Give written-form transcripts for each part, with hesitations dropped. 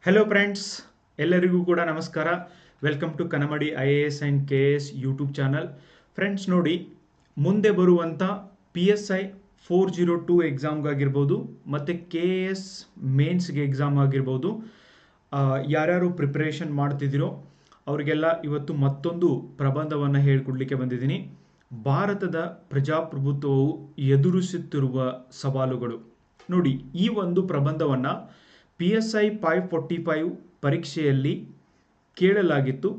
Hello friends, ಎಲ್ಲರಿಗೂ ಕೂಡ ನಮಸ್ಕಾರ. ವೆಲ್ಕಮ್ ಟು ಕನ್ನಮಡಿ IAS and KS YouTube channel. Friends ನೋಡಿ, ಮುಂದೆ ಬರುವಂಥ PSI 402 ಎಕ್ಸಾಮ್ಗಾಗಿರ್ಬೋದು ಮತ್ತು KS ಮೇನ್ಸ್ಗೆ ಎಕ್ಸಾಮ್ ಆಗಿರ್ಬೋದು, ಯಾರ್ಯಾರು ಪ್ರಿಪ್ರೇಷನ್ ಮಾಡ್ತಿದ್ದೀರೋ ಅವರಿಗೆಲ್ಲ ಇವತ್ತು ಮತ್ತೊಂದು ಪ್ರಬಂಧವನ್ನು ಹೇಳಿಕೊಡ್ಲಿಕ್ಕೆ ಬಂದಿದ್ದೀನಿ. ಭಾರತದ ಪ್ರಜಾಪ್ರಭುತ್ವವು ಎದುರಿಸುತ್ತಿರುವ ಸವಾಲುಗಳು. ನೋಡಿ, ಈ ಒಂದು ಪ್ರಬಂಧವನ್ನು PSI 545 ಪರೀಕ್ಷೆಯಲ್ಲಿ ಕೇಳಲಾಗಿತ್ತು.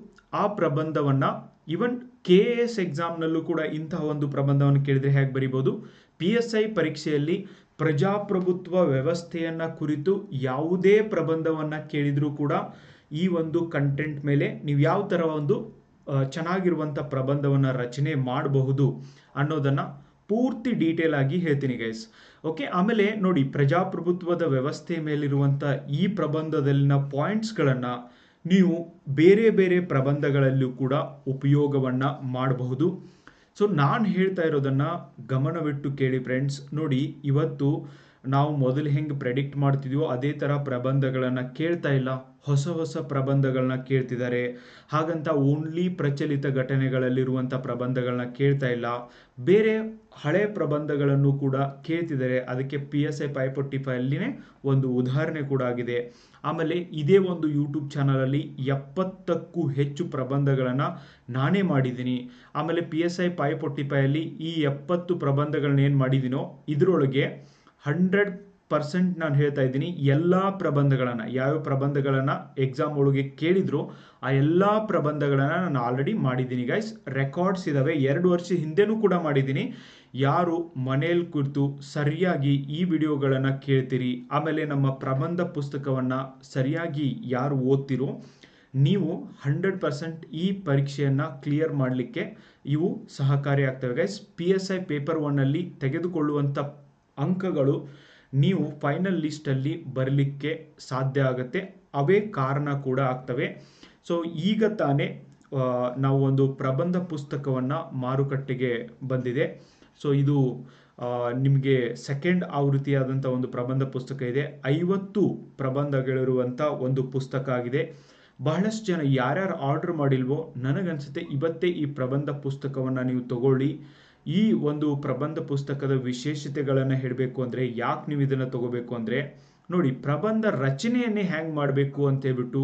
ಆ ಪ್ರಬಂಧವನ್ನು ಇವನ್ KS ಎಕ್ಸಾಮ್ನಲ್ಲೂ ಕೂಡ ಇಂತಹ ಒಂದು ಪ್ರಬಂಧವನ್ನು ಕೇಳಿದರೆ ಹೇಗೆ ಬರೀಬೋದು. PSI ಪರೀಕ್ಷೆಯಲ್ಲಿ ಪ್ರಜಾಪ್ರಭುತ್ವ ವ್ಯವಸ್ಥೆಯನ್ನು ಕುರಿತು ಯಾವುದೇ ಪ್ರಬಂಧವನ್ನು ಕೇಳಿದರೂ ಕೂಡ ಈ ಒಂದು ಕಂಟೆಂಟ್ ಮೇಲೆ ನೀವು ಯಾವ ಥರ ಒಂದು ಚೆನ್ನಾಗಿರುವಂಥ ಪ್ರಬಂಧವನ್ನು ರಚನೆ ಮಾಡಬಹುದು ಅನ್ನೋದನ್ನು ಪೂರ್ತಿ ಡೀಟೇಲ್ ಆಗಿ ಹೇಳ್ತೀನಿ ಗೈಸ್. ಓಕೆ, ಆಮೇಲೆ ನೋಡಿ, ಪ್ರಜಾಪ್ರಭುತ್ವದ ವ್ಯವಸ್ಥೆ ಮೇಲಿರುವಂಥ ಈ ಪ್ರಬಂಧದಲ್ಲಿನ ಪಾಯಿಂಟ್ಸ್ಗಳನ್ನು ನೀವು ಬೇರೆ ಬೇರೆ ಪ್ರಬಂಧಗಳಲ್ಲೂ ಕೂಡ ಉಪಯೋಗವನ್ನು ಮಾಡಬಹುದು. ಸೊ ನಾನು ಹೇಳ್ತಾ ಇರೋದನ್ನು ಗಮನವಿಟ್ಟು ಕೇಳಿ ಫ್ರೆಂಡ್ಸ್. ನೋಡಿ, ಇವತ್ತು ನಾವು ಮೊದಲು ಹೆಂಗೆ ಪ್ರೆಡಿಕ್ಟ್ ಮಾಡ್ತಿದ್ವೋ ಅದೇ ಥರ ಪ್ರಬಂಧಗಳನ್ನು ಕೇಳ್ತಾ ಇಲ್ಲ, ಹೊಸ ಹೊಸ ಪ್ರಬಂಧಗಳನ್ನ ಕೇಳ್ತಿದ್ದಾರೆ. ಹಾಗಂತ ಓನ್ಲಿ ಪ್ರಚಲಿತ ಘಟನೆಗಳಲ್ಲಿರುವಂಥ ಪ್ರಬಂಧಗಳನ್ನ ಕೇಳ್ತಾ ಇಲ್ಲ, ಬೇರೆ ಹಳೆ ಪ್ರಬಂಧಗಳನ್ನು ಕೂಡ ಕೇಳ್ತಿದ್ದಾರೆ. ಅದಕ್ಕೆ PSI 545 ಒಂದು ಉದಾಹರಣೆ ಕೂಡ ಆಗಿದೆ. ಆಮೇಲೆ ಇದೇ ಒಂದು ಯೂಟ್ಯೂಬ್ ಚಾನಲಲ್ಲಿ 70ಕ್ಕೂ ಹೆಚ್ಚು ಪ್ರಬಂಧಗಳನ್ನು ನಾನೇ ಮಾಡಿದ್ದೀನಿ. ಆಮೇಲೆ PSI 545 ಈ 70 ಪ್ರಬಂಧಗಳನ್ನ ಏನು ಮಾಡಿದ್ದೀನೋ ಇದರೊಳಗೆ 100% ನಾನು ಹೇಳ್ತಾ ಇದ್ದೀನಿ, ಎಲ್ಲ ಪ್ರಬಂಧಗಳನ್ನು, ಯಾವ್ಯಾವ ಪ್ರಬಂಧಗಳನ್ನು ಎಕ್ಸಾಮ್ ಒಳಗೆ ಕೇಳಿದ್ರು ಆ ಎಲ್ಲ ಪ್ರಬಂಧಗಳನ್ನು ನಾನು ಆಲ್ರೆಡಿ ಮಾಡಿದ್ದೀನಿ ಗೈಸ್. ರೆಕಾರ್ಡ್ಸ್ ಇದ್ದಾವೆ, 2 ವರ್ಷ ಹಿಂದೆನೂ ಕೂಡ ಮಾಡಿದ್ದೀನಿ. ಯಾರು ಮನೆಯಲ್ಲಿ ಕುರಿತು ಸರಿಯಾಗಿ ಈ ವಿಡಿಯೋಗಳನ್ನು ಕೇಳ್ತೀರಿ, ಆಮೇಲೆ ನಮ್ಮ ಪ್ರಬಂಧ ಪುಸ್ತಕವನ್ನು ಸರಿಯಾಗಿ ಯಾರು ಓದ್ತಿರೋ ನೀವು 100% ಈ ಪರೀಕ್ಷೆಯನ್ನು ಕ್ಲಿಯರ್ ಮಾಡಲಿಕ್ಕೆ ಇವು ಸಹಕಾರಿಯಾಗ್ತವೆ ಗೈಸ್. PSI ಪೇಪರ್ 1ನಲ್ಲಿ ತೆಗೆದುಕೊಳ್ಳುವಂಥ ಅಂಕಗಳು ನೀವು ಫೈನಲ್ ಲಿಸ್ಟಲ್ಲಿ ಬರಲಿಕ್ಕೆ ಸಾಧ್ಯ ಆಗುತ್ತೆ, ಅವೇ ಕಾರಣ ಕೂಡ ಆಗ್ತವೆ. ಸೊ ಈಗ ತಾನೇ ನಾವು ಒಂದು ಪ್ರಬಂಧ ಪುಸ್ತಕವನ್ನು ಮಾರುಕಟ್ಟೆಗೆ ಬಂದಿದೆ. ಸೊ ಇದು ನಿಮಗೆ ಸೆಕೆಂಡ್ ಆವೃತ್ತಿಯಾದಂಥ ಒಂದು ಪ್ರಬಂಧ ಪುಸ್ತಕ ಇದೆ. 50 ಪ್ರಬಂಧಗಳಿರುವಂಥ ಒಂದು ಪುಸ್ತಕ ಆಗಿದೆ. ಬಹಳಷ್ಟು ಜನ ಯಾರ್ಯಾರು ಆರ್ಡರ್ ಮಾಡಿಲ್ವೋ ನನಗನ್ಸುತ್ತೆ ಇವತ್ತೇ ಈ ಪ್ರಬಂಧ ಪುಸ್ತಕವನ್ನು ನೀವು ತಗೊಳ್ಳಿ. ಈ ಒಂದು ಪ್ರಬಂಧ ಪುಸ್ತಕದ ವಿಶೇಷತೆಗಳನ್ನು ಹೇಳಬೇಕು ಅಂದರೆ, ಯಾಕೆ ನೀವು ಇದನ್ನು ತಗೋಬೇಕು ಅಂದರೆ, ನೋಡಿ, ಪ್ರಬಂಧ ರಚನೆಯನ್ನೇ ಹ್ಯಾಂಗೆ ಮಾಡಬೇಕು ಅಂತ ಹೇಳ್ಬಿಟ್ಟು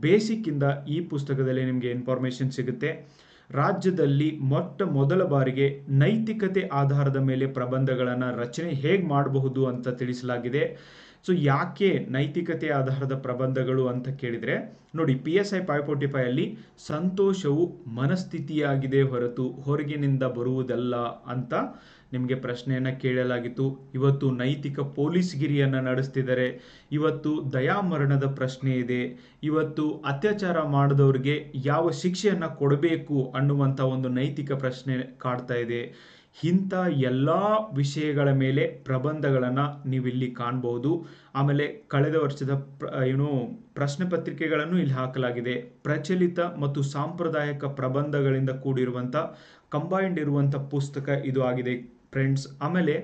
ಬೇಸಿಕ್ಕಿಂದ ಈ ಪುಸ್ತಕದಲ್ಲಿ ನಿಮಗೆ ಇನ್ಫಾರ್ಮೇಷನ್ ಸಿಗುತ್ತೆ. ರಾಜ್ಯದಲ್ಲಿ ಮೊದಲ ಬಾರಿಗೆ ನೈತಿಕತೆ ಆಧಾರದ ಮೇಲೆ ಪ್ರಬಂಧಗಳನ್ನು ರಚನೆ ಹೇಗೆ ಮಾಡಬಹುದು ಅಂತ ತಿಳಿಸಲಾಗಿದೆ. ಸೊ ಯಾಕೆ ನೈತಿಕತೆ ಆಧಾರದ ಪ್ರಬಂಧಗಳು ಅಂತ ಕೇಳಿದರೆ, ನೋಡಿ, PSI 545 ಸಂತೋಷವು ಮನಸ್ಥಿತಿಯಾಗಿದೆ ಹೊರತು ಹೊರಗಿನಿಂದ ಬರುವುದಲ್ಲ ಅಂತ ನಿಮಗೆ ಪ್ರಶ್ನೆಯನ್ನು ಕೇಳಲಾಗಿತ್ತು. ಇವತ್ತು ನೈತಿಕ ಪೊಲೀಸ್ಗಿರಿಯನ್ನು ನಡೆಸ್ತಿದ್ದಾರೆ. ಇವತ್ತು ದಯಾಮರಣದ ಪ್ರಶ್ನೆ ಇದೆ. ಇವತ್ತು ಅತ್ಯಾಚಾರ ಮಾಡಿದವ್ರಿಗೆ ಯಾವ ಶಿಕ್ಷೆಯನ್ನು ಕೊಡಬೇಕು ಅನ್ನುವಂಥ ಒಂದು ನೈತಿಕ ಪ್ರಶ್ನೆ ಕಾಡ್ತಾ ಇದೆ. ಇಂಥ ಎಲ್ಲ ವಿಷಯಗಳ ಮೇಲೆ ಪ್ರಬಂಧಗಳನ್ನು ನೀವಿಲ್ಲಿ ಕಾಣಬಹುದು. ಆಮೇಲೆ ಕಳೆದ ವರ್ಷದ ಪ್ರಶ್ನೆ ಪತ್ರಿಕೆಗಳನ್ನು ಇಲ್ಲಿ ಹಾಕಲಾಗಿದೆ. ಪ್ರಚಲಿತ ಮತ್ತು ಸಾಂಪ್ರದಾಯಿಕ ಪ್ರಬಂಧಗಳಿಂದ ಕೂಡಿರುವಂಥ ಕಂಬೈಂಡ್ ಇರುವಂಥ ಪುಸ್ತಕ ಇದು ಆಗಿದೆ ಫ್ರೆಂಡ್ಸ್. ಆಮೇಲೆ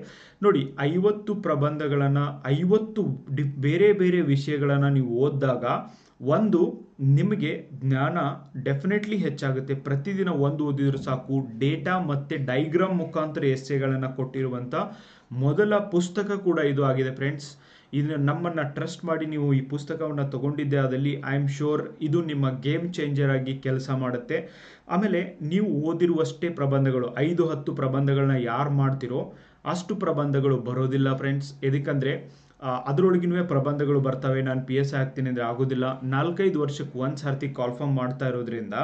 ನೋಡಿ, 50 ಪ್ರಬಂಧಗಳನ್ನು 50 ಬೇರೆ ಬೇರೆ ವಿಷಯಗಳನ್ನು ನೀವು ಓದಿದಾಗ ಒಂದು ನಿಮಗೆ ಜ್ಞಾನ ಡೆಫಿನೆಟ್ಲಿ ಹೆಚ್ಚಾಗುತ್ತೆ. ಪ್ರತಿದಿನ ಒಂದು ಓದಿದ್ರು ಸಾಕು. ಡೇಟಾ ಮತ್ತು ಡೈಗ್ರಾಮ್ ಮುಖಾಂತರ ಎಸ್ಸೆಗಳನ್ನು ಕೊಟ್ಟಿರುವಂಥ ಮೊದಲ ಪುಸ್ತಕ ಕೂಡ ಇದು ಆಗಿದೆ ಫ್ರೆಂಡ್ಸ್. ಇದನ್ನು ನಮ್ಮನ್ನು ಟ್ರಸ್ಟ್ ಮಾಡಿ ನೀವು ಈ ಪುಸ್ತಕವನ್ನು ತಗೊಂಡಿದ್ದೆ ಆದಲ್ಲಿ ಐ ಆಮ್ ಶೋರ್ ಇದು ನಿಮ್ಮ ಗೇಮ್ ಚೇಂಜರ್ ಆಗಿ ಕೆಲಸ ಮಾಡುತ್ತೆ. ಆಮೇಲೆ ನೀವು ಓದಿರುವಷ್ಟೇ ಪ್ರಬಂಧಗಳು, 5-10 ಪ್ರಬಂಧಗಳನ್ನ ಯಾರು ಮಾಡ್ತಿರೋ ಅಷ್ಟು ಪ್ರಬಂಧಗಳು ಬರೋದಿಲ್ಲ ಫ್ರೆಂಡ್ಸ್. ಎದಕ್ಕಂದರೆ ಅದರೊಳಗಿನವೇ ಪ್ರಬಂಧಗಳು ಬರ್ತವೆ. ನಾನು PSI ಆಗ್ತೀನಿ ಅಂದರೆ ಆಗೋದಿಲ್ಲ. 4-5 ವರ್ಷಕ್ಕೆ ಒಂದು ಸರ್ತಿ ಕಾಲ್ಫಾರ್ಮ್ ಮಾಡ್ತಾ ಇರೋದ್ರಿಂದ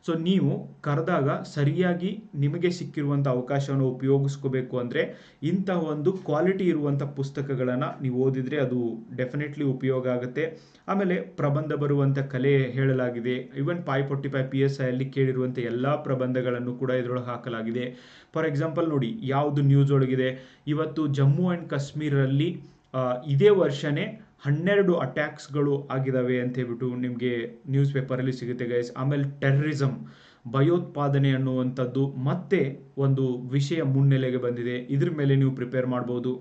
ಸೊ ನೀವು ಕರೆದಾಗ ಸರಿಯಾಗಿ ನಿಮಗೆ ಸಿಕ್ಕಿರುವಂಥ ಅವಕಾಶವನ್ನು ಉಪಯೋಗಿಸ್ಕೋಬೇಕು ಅಂದರೆ ಇಂಥ ಒಂದು ಕ್ವಾಲಿಟಿ ಇರುವಂಥ ಪುಸ್ತಕಗಳನ್ನು ನೀವು ಓದಿದರೆ ಅದು ಡೆಫಿನೆಟ್ಲಿ ಉಪಯೋಗ ಆಗುತ್ತೆ. ಆಮೇಲೆ ಪ್ರಬಂಧ ಬರುವಂಥ ಕಲೆ ಹೇಳಲಾಗಿದೆ. ಇವನ್ 545 PSI ಕೇಳಿರುವಂಥ ಎಲ್ಲ ಪ್ರಬಂಧಗಳನ್ನು ಕೂಡ ಇದರೊಳಗೆ ಹಾಕಲಾಗಿದೆ. ಫಾರ್ ಎಕ್ಸಾಂಪಲ್ ನೋಡಿ, ಯಾವುದು ನ್ಯೂಸ್ ಒಳಗಿದೆ, ಇವತ್ತು ಜಮ್ಮು ಆ್ಯಂಡ್ ಕಾಶ್ಮೀರಲ್ಲಿ ಇದೇ ವರ್ಷನೇ 12 ಅಟ್ಯಾಕ್ಸ್ಗಳು ಆಗಿದ್ದಾವೆ ಅಂತ ಹೇಳ್ಬಿಟ್ಟು ನಿಮಗೆ ನ್ಯೂಸ್ ಪೇಪರಲ್ಲಿ ಸಿಗುತ್ತೆ ಗೈಸ್. ಆಮೇಲೆ ಟೆರರಿಸಮ್, ಭಯೋತ್ಪಾದನೆ ಅನ್ನುವಂಥದ್ದು ಮತ್ತೆ ಒಂದು ವಿಷಯ ಮುನ್ನೆಲೆಗೆ ಬಂದಿದೆ. ಇದ್ರ ಮೇಲೆ ನೀವು ಪ್ರಿಪೇರ್ ಮಾಡ್ಬೋದು.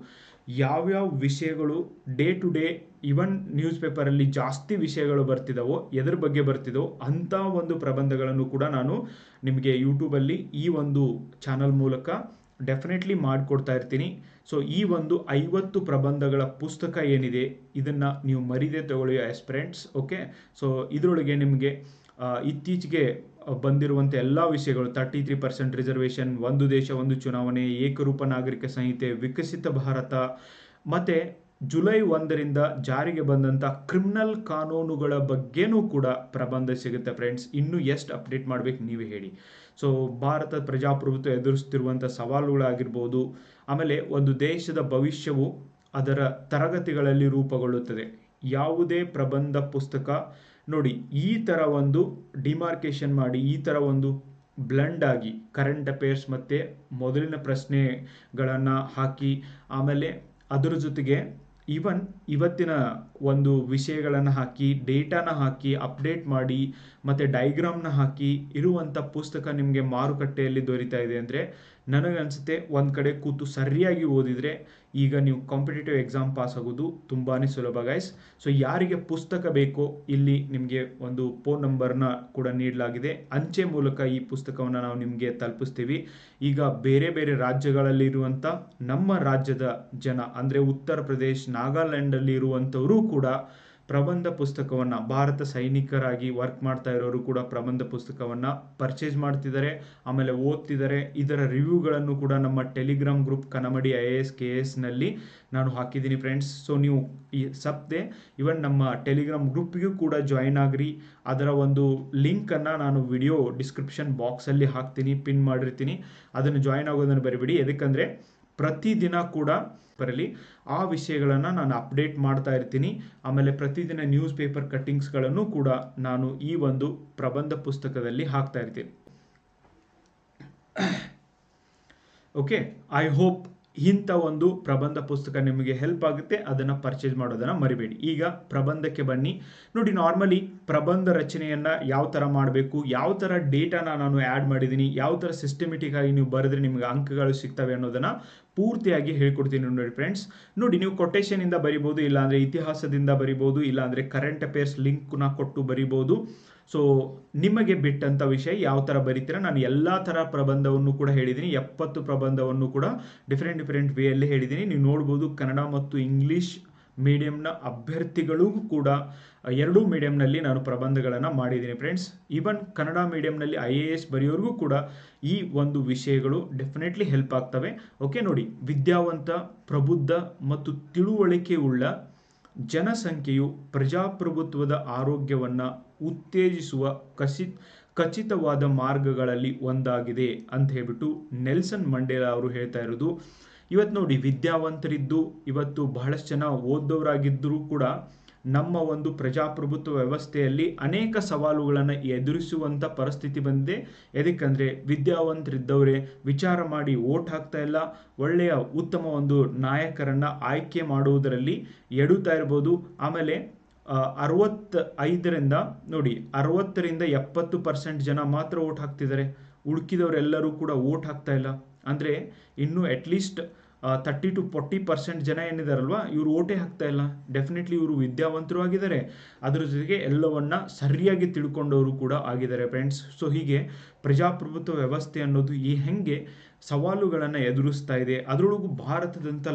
ಯಾವ್ಯಾವ ವಿಷಯಗಳು day to day even news ಪೇಪರಲ್ಲಿ ಜಾಸ್ತಿ ವಿಷಯಗಳು ಬರ್ತಿದಾವೋ, ಎದ್ರ ಬಗ್ಗೆ ಬರ್ತಿದಾವೋ ಅಂಥ ಒಂದು ಪ್ರಬಂಧಗಳನ್ನು ಕೂಡ ನಾನು ನಿಮಗೆ ಯೂಟ್ಯೂಬಲ್ಲಿ ಈ ಒಂದು ಚಾನಲ್ ಮೂಲಕ ಡೆಫಿನೆಟ್ಲಿ ಮಾಡಿಕೊಡ್ತಾ ಇರ್ತೀನಿ. ಸೊ ಈ ಒಂದು 50 ಪ್ರಬಂಧಗಳ ಪುಸ್ತಕ ಏನಿದೆ ಇದನ್ನು ನೀವು ಮರೀದೆ ತಗೊಳ್ಳಿ ಆಸ್ಪಿರೆಂಟ್ಸ್. ಓಕೆ, ಸೊ ಇದರೊಳಗೆ ನಿಮಗೆ ಇತ್ತೀಚೆಗೆ ಬಂದಿರುವಂಥ ಎಲ್ಲ ವಿಷಯಗಳು 33% ರಿಸರ್ವೇಷನ್, ಒಂದು ದೇಶ ಒಂದು ಚುನಾವಣೆ, ಏಕರೂಪ ನಾಗರಿಕ ಸಂಹಿತೆ, ವಿಕಸಿತ ಭಾರತ, ಮತ್ತು ಜುಲೈ 1ರಿಂದ ಜಾರಿಗೆ ಬಂದಂಥ ಕ್ರಿಮಿನಲ್ ಕಾನೂನುಗಳ ಬಗ್ಗೆನೂ ಕೂಡ ಪ್ರಬಂಧ ಸಿಗುತ್ತೆ ಫ್ರೆಂಡ್ಸ್. ಇನ್ನೂ ಎಷ್ಟು ಅಪ್ಡೇಟ್ ಮಾಡಬೇಕು ನೀವೇ ಹೇಳಿ. ಸೊ ಭಾರತದ ಪ್ರಜಾಪ್ರಭುತ್ವ ಎದುರಿಸ್ತಿರುವಂಥ ಸವಾಲುಗಳಾಗಿರ್ಬೋದು, ಆಮೇಲೆ ಒಂದು ದೇಶದ ಭವಿಷ್ಯವು ಅದರ ತರಗತಿಗಳಲ್ಲಿ ರೂಪುಗೊಳ್ಳುತ್ತದೆ. ಯಾವುದೇ ಪ್ರಬಂಧ ಪುಸ್ತಕ ನೋಡಿ ಈ ಥರ ಒಂದು ಡಿಮಾರ್ಕೇಶನ್ ಮಾಡಿ, ಈ ಥರ ಒಂದು ಬ್ಲೆಂಡ್ ಆಗಿ ಕರೆಂಟ್ ಅಫೇರ್ಸ್ ಮತ್ತು ಮೊದಲಿನ ಪ್ರಶ್ನೆಗಳನ್ನು ಹಾಕಿ, ಆಮೇಲೆ ಅದರ ಜೊತೆಗೆ ಈವನ್ ಇವತ್ತಿನ ಒಂದು ವಿಷಯಗಳನ್ನು ಹಾಕಿ, ಡೇಟಾನ ಹಾಕಿ, ಅಪ್ಡೇಟ್ ಮಾಡಿ, ಮತ್ತು ಡೈಗ್ರಾಮ್ನ ಹಾಕಿ ಇರುವಂಥ ಪುಸ್ತಕ ನಿಮಗೆ ಮಾರುಕಟ್ಟೆಯಲ್ಲಿ ದೊರೀತಾ ಇದೆ ಅಂದರೆ ನನಗನ್ಸುತ್ತೆ ಒಂದು ಕಡೆ ಕೂತು ಸರಿಯಾಗಿ ಓದಿದರೆ ಈಗ ನೀವು ಕಾಂಪಿಟೇಟಿವ್ ಎಕ್ಸಾಮ್ ಪಾಸ್ ಆಗೋದು ತುಂಬಾ ಸುಲಭ ಗೈಸ್. ಸೊ ಯಾರಿಗೆ ಪುಸ್ತಕ ಬೇಕೋ ಇಲ್ಲಿ ನಿಮಗೆ ಒಂದು ಫೋನ್ ನಂಬರ್ನ ಕೂಡ ನೀಡಲಾಗಿದೆ. ಅಂಚೆ ಮೂಲಕ ಈ ಪುಸ್ತಕವನ್ನು ನಾವು ನಿಮಗೆ ತಲುಪಿಸ್ತೀವಿ. ಈಗ ಬೇರೆ ಬೇರೆ ರಾಜ್ಯಗಳಲ್ಲಿ ಇರುವಂಥ ನಮ್ಮ ರಾಜ್ಯದ ಜನ ಅಂದರೆ ಉತ್ತರ ಪ್ರದೇಶ್, ನಾಗಾಲ್ಯಾಂಡಲ್ಲಿ ಇರುವಂಥವರು ಕೂಡ ಪ್ರಬಂಧ ಪುಸ್ತಕವನ್ನು, ಭಾರತ ಸೈನಿಕರಾಗಿ ವರ್ಕ್ ಮಾಡ್ತಾ ಇರೋರು ಕೂಡ ಪ್ರಬಂಧ ಪುಸ್ತಕವನ್ನು ಪರ್ಚೇಸ್ ಮಾಡ್ತಿದ್ದಾರೆ, ಆಮೇಲೆ ಓದ್ತಿದ್ದಾರೆ. ಇದರ ರಿವ್ಯೂಗಳನ್ನು ಕೂಡ ನಮ್ಮ ಟೆಲಿಗ್ರಾಮ್ ಗ್ರೂಪ್ ಕನ್ನಮಡಿ IAS KSನಲ್ಲಿ ನಾನು ಹಾಕಿದ್ದೀನಿ ಫ್ರೆಂಡ್ಸ್. ಸೊ ನೀವು ಈ ಸಪ್ತೆ ಇವನ್ ನಮ್ಮ ಟೆಲಿಗ್ರಾಮ್ ಗ್ರೂಪ್ಗೂ ಕೂಡ ಜಾಯಿನ್ ಆಗ್ರಿ. ಅದರ ಒಂದು ಲಿಂಕನ್ನು ನಾನು ವಿಡಿಯೋ ಡಿಸ್ಕ್ರಿಪ್ಷನ್ ಬಾಕ್ಸಲ್ಲಿ ಹಾಕ್ತೀನಿ, ಪಿನ್ ಮಾಡಿರ್ತೀನಿ. ಅದನ್ನು ಜಾಯಿನ್ ಆಗೋದನ್ನು ಬರಿಬೇಡಿ. ಎದಕ್ಕಂದರೆ ಪ್ರತಿದಿನ ಕೂಡ ಬರಲಿ ಆ ವಿಷಯಗಳನ್ನು ನಾನು ಅಪ್ಡೇಟ್ ಮಾಡ್ತಾ ಇರ್ತೀನಿ. ಆಮೇಲೆ ಪ್ರತಿದಿನ ನ್ಯೂಸ್ ಪೇಪರ್ ಕಟ್ಟಿಂಗ್ಸ್ಗಳನ್ನು ಕೂಡ ನಾನು ಈ ಒಂದು ಪ್ರಬಂಧ ಪುಸ್ತಕದಲ್ಲಿ ಹಾಕ್ತಾ ಇರ್ತೀನಿ. ಓಕೆ, ಐ ಹೋಪ್ ಇಂಥ ಒಂದು ಪ್ರಬಂಧ ಪುಸ್ತಕ ನಿಮಗೆ ಹೆಲ್ಪ್ ಆಗುತ್ತೆ. ಅದನ್ನು ಪರ್ಚೇಸ್ ಮಾಡೋದನ್ನು ಮರಿಬೇಡಿ. ಈಗ ಪ್ರಬಂಧಕ್ಕೆ ಬನ್ನಿ. ನೋಡಿ, ನಾರ್ಮಲಿ ಪ್ರಬಂಧ ರಚನೆಯನ್ನು ಯಾವ ಥರ ಮಾಡಬೇಕು, ಯಾವ ಥರ ಡೇಟಾನ ನಾನು ಆ್ಯಡ್ ಮಾಡಿದ್ದೀನಿ, ಯಾವ ಥರ ಸಿಸ್ಟಮೆಟಿಕ್ ಆಗಿ ನೀವು ಬರೆದ್ರೆ ನಿಮಗೆ ಅಂಕಗಳು ಸಿಗ್ತವೆ ಅನ್ನೋದನ್ನು ಪೂರ್ತಿಯಾಗಿ ಹೇಳ್ಕೊಡ್ತೀನಿ ನೋಡಿ ಫ್ರೆಂಡ್ಸ್. ನೋಡಿ, ನೀವು ಕೊಟೇಶನಿಂದ ಬರಿಬೋದು, ಇಲ್ಲಾಂದರೆ ಇತಿಹಾಸದಿಂದ ಬರಿಬೋದು, ಇಲ್ಲಾಂದರೆ ಕರೆಂಟ್ ಅಫೇರ್ಸ್ ಲಿಂಕ್ನ ಕೊಟ್ಟು ಬರಿಬೋದು. ಸೊ ನಿಮಗೆ ಬಿಟ್ಟಂಥ ವಿಷಯ ಯಾವ ಥರ ಬರೀತೀರ. ನಾನು ಎಲ್ಲ ಥರ ಪ್ರಬಂಧವನ್ನು ಕೂಡ ಹೇಳಿದ್ದೀನಿ. 70 ಪ್ರಬಂಧವನ್ನು ಕೂಡ ಡಿಫ್ರೆಂಟ್ ವೇಯಲ್ಲಿ ಹೇಳಿದ್ದೀನಿ. ನೀವು ನೋಡ್ಬೋದು, ಕನ್ನಡ ಮತ್ತು ಇಂಗ್ಲೀಷ್ ಮೀಡಿಯಂನ ಅಭ್ಯರ್ಥಿಗಳಿಗೂ ಕೂಡ ಎರಡೂ ಮೀಡಿಯಂನಲ್ಲಿ ನಾನು ಪ್ರಬಂಧಗಳನ್ನು ಮಾಡಿದ್ದೀನಿ ಫ್ರೆಂಡ್ಸ್. ಈವನ್ ಕನ್ನಡ ಮೀಡಿಯಂನಲ್ಲಿ IAS ಬರೆಯೋರಿಗೂ ಕೂಡ ಈ ಒಂದು ವಿಷಯಗಳು ಡೆಫಿನೆಟ್ಲಿ ಹೆಲ್ಪ್ ಆಗ್ತವೆ. ಓಕೆ, ನೋಡಿ, ವಿದ್ಯಾವಂತ, ಪ್ರಬುದ್ಧ ಮತ್ತು ತಿಳುವಳಿಕೆ ಉಳ್ಳ ಜನಸಂಖ್ಯೆಯು ಪ್ರಜಾಪ್ರಭುತ್ವದ ಆರೋಗ್ಯವನ್ನು ಉತ್ತೇಜಿಸುವ ಖಚಿತವಾದ ಮಾರ್ಗಗಳಲ್ಲಿ ಒಂದಾಗಿದೆ ಅಂತ ಹೇಳ್ಬಿಟ್ಟು ನೆಲ್ಸನ್ ಮಂಡೇಲಾ ಅವರು ಹೇಳ್ತಾ ಇರೋದು. ಇವತ್ತು ನೋಡಿ, ವಿದ್ಯಾವಂತರಿದ್ದು ಇವತ್ತು ಬಹಳಷ್ಟು ಜನ ಓದೋರಾಗಿದ್ದರೂ ಕೂಡ ನಮ್ಮ ಒಂದು ಪ್ರಜಾಪ್ರಭುತ್ವ ವ್ಯವಸ್ಥೆಯಲ್ಲಿ ಅನೇಕ ಸವಾಲುಗಳನ್ನು ಎದುರಿಸುವಂಥ ಪರಿಸ್ಥಿತಿ ಬಂದಿದೆ. ಎದಕ್ಕಂದರೆ ವಿದ್ಯಾವಂತರಿದ್ದವರೇ ವಿಚಾರ ಮಾಡಿ ಓಟ್ ಹಾಕ್ತಾ ಇಲ್ಲ, ಒಳ್ಳೆಯ ಉತ್ತಮ ಒಂದು ನಾಯಕರನ್ನು ಆಯ್ಕೆ ಮಾಡುವುದರಲ್ಲಿ ಎಡುತ್ತಾ ಇರ್ಬೋದು. ಆಮೇಲೆ 65ರಿಂದ ನೋಡಿ 60ರಿಂದ 70% ಜನ ಮಾತ್ರ ಓಟ್ ಹಾಕ್ತಿದ್ದಾರೆ. ಉಳ್ಕಿದವರೆಲ್ಲರೂ ಕೂಡ ಓಟ್ ಹಾಕ್ತಾ ಇಲ್ಲ. ಅಂದರೆ ಇನ್ನೂ ಅಟ್ಲೀಸ್ಟ್ 30 to 40% ಜನ ಏನಿದಾರಲ್ವ, ಇವರು ಓಟೇ ಹಾಕ್ತಾ ಇಲ್ಲ. ಡೆಫಿನೆಟ್ಲಿ ಇವರು ವಿದ್ಯಾವಂತರು ಆಗಿದ್ದಾರೆ, ಅದರ ಜೊತೆಗೆ ಎಲ್ಲವನ್ನ ಸರಿಯಾಗಿ ತಿಳ್ಕೊಂಡವರು ಕೂಡ ಆಗಿದ್ದಾರೆ ಫ್ರೆಂಡ್ಸ್. ಸೊ ಹೀಗೆ ಪ್ರಜಾಪ್ರಭುತ್ವ ವ್ಯವಸ್ಥೆ ಅನ್ನೋದು ಹೆಂಗೆ ಸವಾಲುಗಳನ್ನು ಎದುರಿಸ್ತಾ ಇದೆ. ಅದರೊಳಗೂ ಭಾರತದಂಥ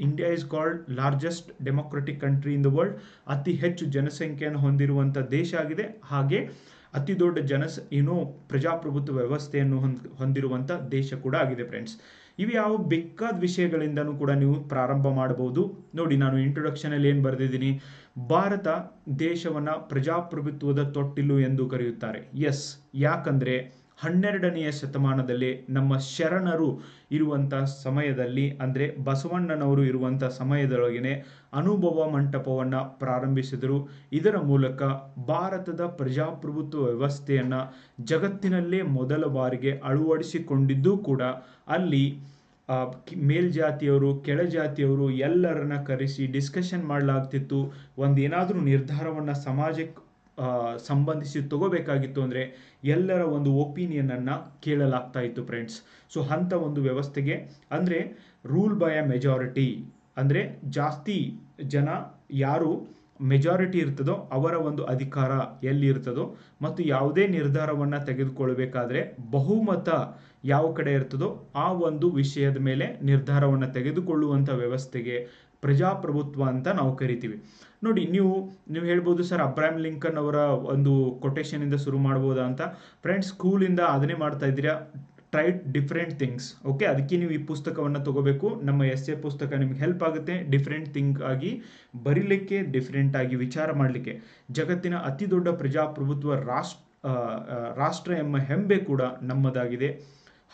India is called largest democratic country in the world. ಅತಿ ಹೆಚ್ಚು ಜನಸಂಖ್ಯೆಯನ್ನು ಹೊಂದಿರುವಂಥ ದೇಶ ಆಗಿದೆ. ಹಾಗೆ ಅತಿ ದೊಡ್ಡ ಪ್ರಜಾಪ್ರಭುತ್ವ ವ್ಯವಸ್ಥೆಯನ್ನು ಹೊಂದಿರುವಂಥ ದೇಶ ಕೂಡ ಆಗಿದೆ ಫ್ರೆಂಡ್ಸ್. ಇವು ಯಾವ ಬೇಕಾದ ವಿಷಯಗಳಿಂದನೂ ಕೂಡ ನೀವು ಪ್ರಾರಂಭ ಮಾಡಬಹುದು. ನೋಡಿ, ನಾನು ಇಂಟ್ರೊಡಕ್ಷನಲ್ಲಿ ಏನು ಬರೆದಿದ್ದೀನಿ, ಭಾರತ ದೇಶವನ್ನು ಪ್ರಜಾಪ್ರಭುತ್ವದ ತೊಟ್ಟಿಲು ಎಂದು ಕರೆಯುತ್ತಾರೆ. ಎಸ್, ಯಾಕಂದರೆ 12ನೇ ಶತಮಾನದಲ್ಲಿ ನಮ್ಮ ಶರಣರು ಇರುವಂಥ ಸಮಯದಲ್ಲಿ, ಅಂದರೆ ಬಸವಣ್ಣನವರು ಇರುವಂಥ ಸಮಯದೊಳಗೇನೆ ಅನುಭವ ಮಂಟಪವನ್ನು ಪ್ರಾರಂಭಿಸಿದರು. ಇದರ ಮೂಲಕ ಭಾರತದ ಪ್ರಜಾಪ್ರಭುತ್ವ ವ್ಯವಸ್ಥೆಯನ್ನು ಜಗತ್ತಿನಲ್ಲೇ ಮೊದಲ ಬಾರಿಗೆ ಅಳವಡಿಸಿಕೊಂಡಿದ್ದು ಕೂಡ ಅಲ್ಲಿ ಮೇಲ್ಜಾತಿಯವರು ಕೆಳಜಾತಿಯವರು ಎಲ್ಲರನ್ನ ಕರೆಸಿ ಡಿಸ್ಕಷನ್ ಮಾಡಲಾಗ್ತಿತ್ತು. ಒಂದೇನಾದರೂ ನಿರ್ಧಾರವನ್ನು ಸಮಾಜಕ್ಕೆ ಸಂಬಂಧಿಸಿ ತಗೋಬೇಕಾಗಿತ್ತು ಅಂದರೆ ಎಲ್ಲರ ಒಂದು ಒಪಿನಿಯನನ್ನು ಕೇಳಲಾಗ್ತಾ ಇತ್ತು ಫ್ರೆಂಡ್ಸ್. ಸೊ ಅಂಥ ಒಂದು ವ್ಯವಸ್ಥೆಗೆ ಅಂದರೆ ರೂಲ್ ಬೈ ಅ ಮೆಜಾರಿಟಿ, ಅಂದರೆ ಜಾಸ್ತಿ ಜನ ಯಾರು ಮೆಜಾರಿಟಿ ಇರ್ತದೋ ಅವರ ಒಂದು ಅಧಿಕಾರ ಎಲ್ಲಿ ಇರ್ತದೋ ಮತ್ತು ಯಾವುದೇ ನಿರ್ಧಾರವನ್ನು ತೆಗೆದುಕೊಳ್ಬೇಕಾದ್ರೆ ಬಹುಮತ ಯಾವ ಕಡೆ ಇರ್ತದೋ ಆ ಒಂದು ವಿಷಯದ ಮೇಲೆ ನಿರ್ಧಾರವನ್ನು ತೆಗೆದುಕೊಳ್ಳುವಂಥ ವ್ಯವಸ್ಥೆಗೆ ಪ್ರಜಾಪ್ರಭುತ್ವ ಅಂತ ನಾವು ಕರಿತೀವಿ. ನೋಡಿ, ನೀವು ಹೇಳ್ಬೋದು ಸರ್ ಅಬ್ರಹಾಂ ಲಿಂಕನ್ ಅವರ ಒಂದು ಕೊಟೇಶನ್ ಇಂದ ಶುರು ಮಾಡ್ಬೋದಾ ಅಂತ. ಫ್ರೆಂಡ್ಸ್, ಸ್ಕೂಲಿಂದ ಅದನ್ನೇ ಮಾಡ್ತಾ ಇದ್ದೀರಾ. Try different things. ಓಕೆ, ಅದಕ್ಕೆ ನೀವು ಈ ಪುಸ್ತಕವನ್ನು ತಗೋಬೇಕು. ನಮ್ಮ ಎಸ್ಸೆ ಪುಸ್ತಕ ನಿಮ್ಗೆ ಹೆಲ್ಪ್ ಆಗುತ್ತೆ ಡಿಫ್ರೆಂಟ್ ಥಿಂಕ್ ಆಗಿ ಬರೀಲಿಕ್ಕೆ, ಡಿಫ್ರೆಂಟ್ ಆಗಿ ವಿಚಾರ ಮಾಡಲಿಕ್ಕೆ. ಜಗತ್ತಿನ ಅತಿ ದೊಡ್ಡ ಪ್ರಜಾಪ್ರಭುತ್ವ ರಾಷ್ಟ್ರ ಎಂಬ ಹೆಮ್ಮೆ ಕೂಡ ನಮ್ಮದಾಗಿದೆ.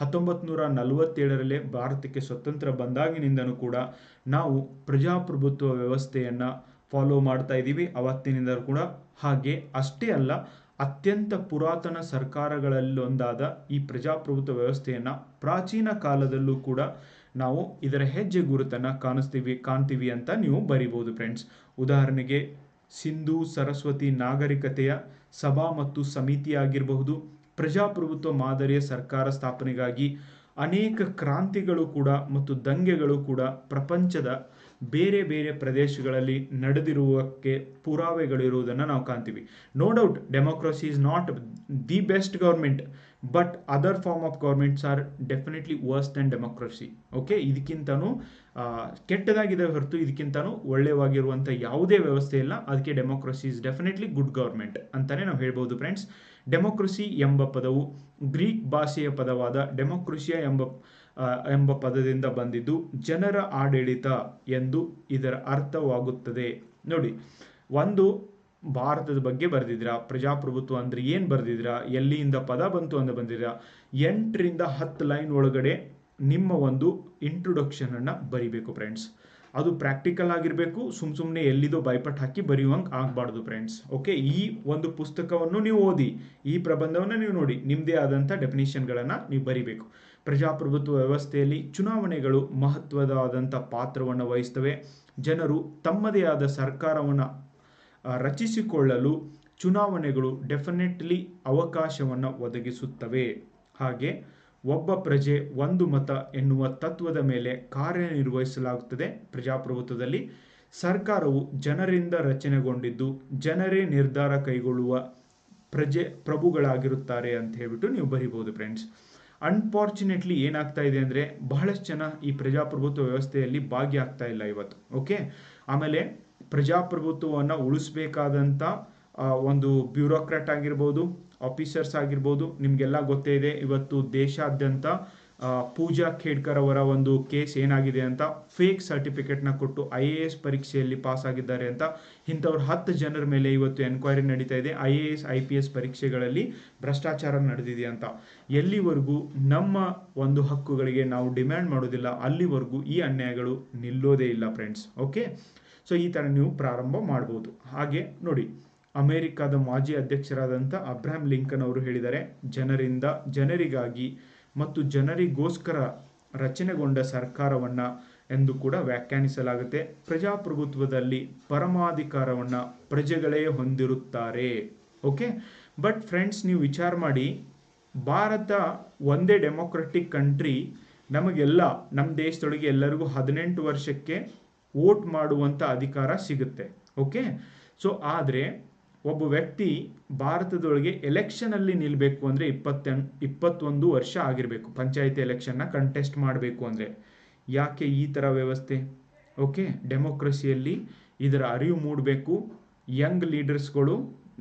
1947 ಭಾರತಕ್ಕೆ ಸ್ವತಂತ್ರ ಬಂದಾಗಿನಿಂದನೂ ಕೂಡ ನಾವು ಪ್ರಜಾಪ್ರಭುತ್ವ ವ್ಯವಸ್ಥೆಯನ್ನು ಫಾಲೋ ಮಾಡ್ತಾ ಇದ್ದೀವಿ ಅವತ್ತಿನಿಂದ ಕೂಡ. ಹಾಗೆ ಅಷ್ಟೇ ಅಲ್ಲ, ಅತ್ಯಂತ ಪುರಾತನ ಸರ್ಕಾರಗಳಲ್ಲೊಂದಾದ ಈ ಪ್ರಜಾಪ್ರಭುತ್ವ ವ್ಯವಸ್ಥೆಯನ್ನು ಪ್ರಾಚೀನ ಕಾಲದಲ್ಲೂ ಕೂಡ ನಾವು ಇದರ ಹೆಜ್ಜೆ ಗುರುತನ್ನು ಕಾಣ್ತೀವಿ ಅಂತ ನೀವು ಬರಿಬೋದು ಫ್ರೆಂಡ್ಸ್. ಉದಾಹರಣೆಗೆ ಸಿಂಧೂ ಸರಸ್ವತಿ ನಾಗರಿಕತೆಯ ಸಭಾ ಮತ್ತು ಸಮಿತಿ ಆಗಿರಬಹುದು. ಪ್ರಜಾಪ್ರಭುತ್ವ ಮಾದರಿಯ ಸರ್ಕಾರ ಸ್ಥಾಪನೆಗಾಗಿ ಅನೇಕ ಕ್ರಾಂತಿಗಳು ಕೂಡ ಮತ್ತು ದಂಗೆಗಳು ಕೂಡ ಪ್ರಪಂಚದ ಬೇರೆ ಬೇರೆ ಪ್ರದೇಶಗಳಲ್ಲಿ ನಡೆದಿರುವುದಕ್ಕೆ ಪುರಾವೆಗಳಿರುವುದನ್ನು ನಾವು ಕಾಣ್ತೀವಿ. No doubt democracy is not the best government, but other form of governments are definitely worse than democracy. Okay, ಇದಕ್ಕಿಂತನೂ ಕೆಟ್ಟದಾಗಿದೆ ಹೊರತು ಇದಕ್ಕಿಂತನೂ ಒಳ್ಳೆಯವಾಗಿರುವಂಥ ಯಾವುದೇ ವ್ಯವಸ್ಥೆ ಇಲ್ಲ. ಅದಕ್ಕೆ democracy is definitely good government ಅಂತಾನೆ ನಾವು ಹೇಳ್ಬೋದು ಫ್ರೆಂಡ್ಸ್. ಡೆಮೋಕ್ರಸಿ ಎಂಬ ಪದವು ಗ್ರೀಕ್ ಭಾಷೆಯ ಪದವಾದ ಡೆಮೋಕ್ರಸಿಯಾ ಎಂಬ ಪದದಿಂದ ಬಂದಿದ್ದು ಜನರ ಆಡಳಿತ ಎಂದು ಇದರ ಅರ್ಥವಾಗುತ್ತದೆ. ನೋಡಿ, ಒಂದು ಭಾರತದ ಬಗ್ಗೆ ಬರೆದಿದ್ದೀರಾ, ಪ್ರಜಾಪ್ರಭುತ್ವ ಅಂದ್ರೆ ಏನು ಬರೆದಿದ್ದೀರಾ, ಎಲ್ಲಿಂದ ಪದ ಬಂತು ಅಂತ ಬಂದಿದ್ದೀರಾ, 8 ರಿಂದ 10 ಲೈನ್ ಒಳಗಡೆ ನಿಮ್ಮ ಒಂದು ಇಂಟ್ರೊಡಕ್ಷನ್ ಅನ್ನ ಬರಿಬೇಕು ಫ್ರೆಂಡ್ಸ್. ಅದು ಪ್ರಾಕ್ಟಿಕಲ್ ಆಗಿರಬೇಕು. ಸುಮ್ಮನೆ ಎಲ್ಲಿದೋ ಬೈಪಟ್ ಹಾಕಿ ಬರೆಯುವಂಗೆ ಆಗಬಾರ್ದು ಫ್ರೆಂಡ್ಸ್. ಓಕೆ, ಈ ಒಂದು ಪುಸ್ತಕವನ್ನು ನೀವು ಓದಿ, ಈ ಪ್ರಬಂಧವನ್ನು ನೀವು ನೋಡಿ, ನಿಮ್ಮದೇ ಆದಂಥ ಡೆಫಿನಿಷನ್ಗಳನ್ನು ನೀವು ಬರಿಬೇಕು. ಪ್ರಜಾಪ್ರಭುತ್ವ ವ್ಯವಸ್ಥೆಯಲ್ಲಿ ಚುನಾವಣೆಗಳು ಮಹತ್ವದಾದಂಥ ಪಾತ್ರವನ್ನು ವಹಿಸ್ತವೆ. ಜನರು ತಮ್ಮದೇ ಆದ ಸರ್ಕಾರವನ್ನು ರಚಿಸಿಕೊಳ್ಳಲು ಚುನಾವಣೆಗಳು ಡೆಫಿನೆಟ್ಲಿ ಅವಕಾಶವನ್ನು ಒದಗಿಸುತ್ತವೆ. ಹಾಗೆ ಒಬ್ಬ ಪ್ರಜೆ ಒಂದು ಮತ ಎನ್ನುವ ತತ್ವದ ಮೇಲೆ ಕಾರ್ಯನಿರ್ವಹಿಸಲಾಗುತ್ತದೆ. ಪ್ರಜಾಪ್ರಭುತ್ವದಲ್ಲಿ ಸರ್ಕಾರವು ಜನರಿಂದ ರಚನೆಗೊಂಡಿದ್ದು ಜನರೇ ನಿರ್ಧಾರ ಕೈಗೊಳ್ಳುವ ಪ್ರಭುಗಳಾಗಿರುತ್ತಾರೆ ಅಂತ ಹೇಳ್ಬಿಟ್ಟು ನೀವು ಬರಿಬಹುದು ಫ್ರೆಂಡ್ಸ್. ಅನ್ಫಾರ್ಚುನೇಟ್ಲಿ ಏನಾಗ್ತಾ ಇದೆ ಅಂದರೆ ಬಹಳಷ್ಟು ಜನ ಈ ಪ್ರಜಾಪ್ರಭುತ್ವ ವ್ಯವಸ್ಥೆಯಲ್ಲಿ ಭಾಗಿಯಾಗ್ತಾ ಇಲ್ಲ ಇವತ್ತು. ಓಕೆ, ಆಮೇಲೆ ಪ್ರಜಾಪ್ರಭುತ್ವವನ್ನು ಉಳಿಸ್ಬೇಕಾದಂಥ ಒಂದು ಬ್ಯೂರೋಕ್ರಾಟ್ ಆಗಿರ್ಬೋದು, ಆಫೀಸರ್ಸ್ ಆಗಿರ್ಬೋದು, ನಿಮಗೆಲ್ಲ ಗೊತ್ತೇ ಇದೆ. ಇವತ್ತು ದೇಶಾದ್ಯಂತ ಪೂಜಾ ಖೇಡ್ಕರ್ ಅವರ ಒಂದು ಕೇಸ್ ಏನಾಗಿದೆ ಅಂತ, ಫೇಕ್ ಸರ್ಟಿಫಿಕೇಟ್ನ ಕೊಟ್ಟು IAS ಪರೀಕ್ಷೆಯಲ್ಲಿ ಪಾಸ್ ಆಗಿದ್ದಾರೆ ಅಂತ ಇಂಥವ್ರು 10 ಜನರ ಮೇಲೆ ಇವತ್ತು ಎನ್ಕ್ವೈರಿ ನಡೀತಾ ಇದೆ. IAS IPS ಪರೀಕ್ಷೆಗಳಲ್ಲಿ ಭ್ರಷ್ಟಾಚಾರ ನಡೆದಿದೆ ಅಂತ. ಎಲ್ಲಿವರೆಗೂ ನಮ್ಮ ಒಂದು ಹಕ್ಕುಗಳಿಗೆ ನಾವು ಡಿಮ್ಯಾಂಡ್ ಮಾಡೋದಿಲ್ಲ ಅಲ್ಲಿವರೆಗೂ ಈ ಅನ್ಯಾಯಗಳು ನಿಲ್ಲೋದೇ ಇಲ್ಲ ಫ್ರೆಂಡ್ಸ್. ಓಕೆ, ಸೊ ಈ ಥರ ನೀವು ಪ್ರಾರಂಭ ಮಾಡ್ಬೋದು. ಹಾಗೆ ನೋಡಿ, ಅಮೆರಿಕದ ಮಾಜಿ ಅಧ್ಯಕ್ಷರಾದಂಥ ಅಬ್ರಹಾಂ ಲಿಂಕನ್ ಅವರು ಹೇಳಿದ್ದಾರೆ, ಜನರಿಂದ ಜನರಿಗಾಗಿ ಮತ್ತು ಜನರಿಗೋಸ್ಕರ ರಚನೆಗೊಂಡ ಸರ್ಕಾರವನ್ನು ಎಂದು ಕೂಡ ವ್ಯಾಖ್ಯಾನಿಸಲಾಗುತ್ತೆ. ಪ್ರಜಾಪ್ರಭುತ್ವದಲ್ಲಿ ಪರಮಾಧಿಕಾರವನ್ನು ಪ್ರಜೆಗಳೇ ಹೊಂದಿರುತ್ತಾರೆ. ಓಕೆ, ಬಟ್ ಫ್ರೆಂಡ್ಸ್, ನೀವು ವಿಚಾರ ಮಾಡಿ, ಭಾರತ ಒಂದೇ ಡೆಮೋಕ್ರೆಟಿಕ್ ಕಂಟ್ರಿ. ನಮಗೆಲ್ಲ ನಮ್ಮ ದೇಶದೊಳಗೆ ಎಲ್ಲರಿಗೂ 18 ವರ್ಷಕ್ಕೆ ವೋಟ್ ಮಾಡುವಂಥ ಅಧಿಕಾರ ಸಿಗುತ್ತೆ. ಓಕೆ, ಸೊ ಆದರೆ ಒಬ್ಬ ವ್ಯಕ್ತಿ ಭಾರತದೊಳಗೆ ಎಲೆಕ್ಷನಲ್ಲಿ ನಿಲ್ಲಬೇಕು ಅಂದರೆ 21 ವರ್ಷ ಆಗಿರಬೇಕು. ಪಂಚಾಯತಿ ಎಲೆಕ್ಷನ್ನ ಕಂಟೆಸ್ಟ್ ಮಾಡಬೇಕು ಅಂದರೆ. ಯಾಕೆ ಈ ಥರ ವ್ಯವಸ್ಥೆ? ಓಕೆ, ಡೆಮೋಕ್ರಸಿಯಲ್ಲಿ ಇದರ ಅರಿವು ಮೂಡಬೇಕು. ಯಂಗ್ ಲೀಡರ್ಸ್ಗಳು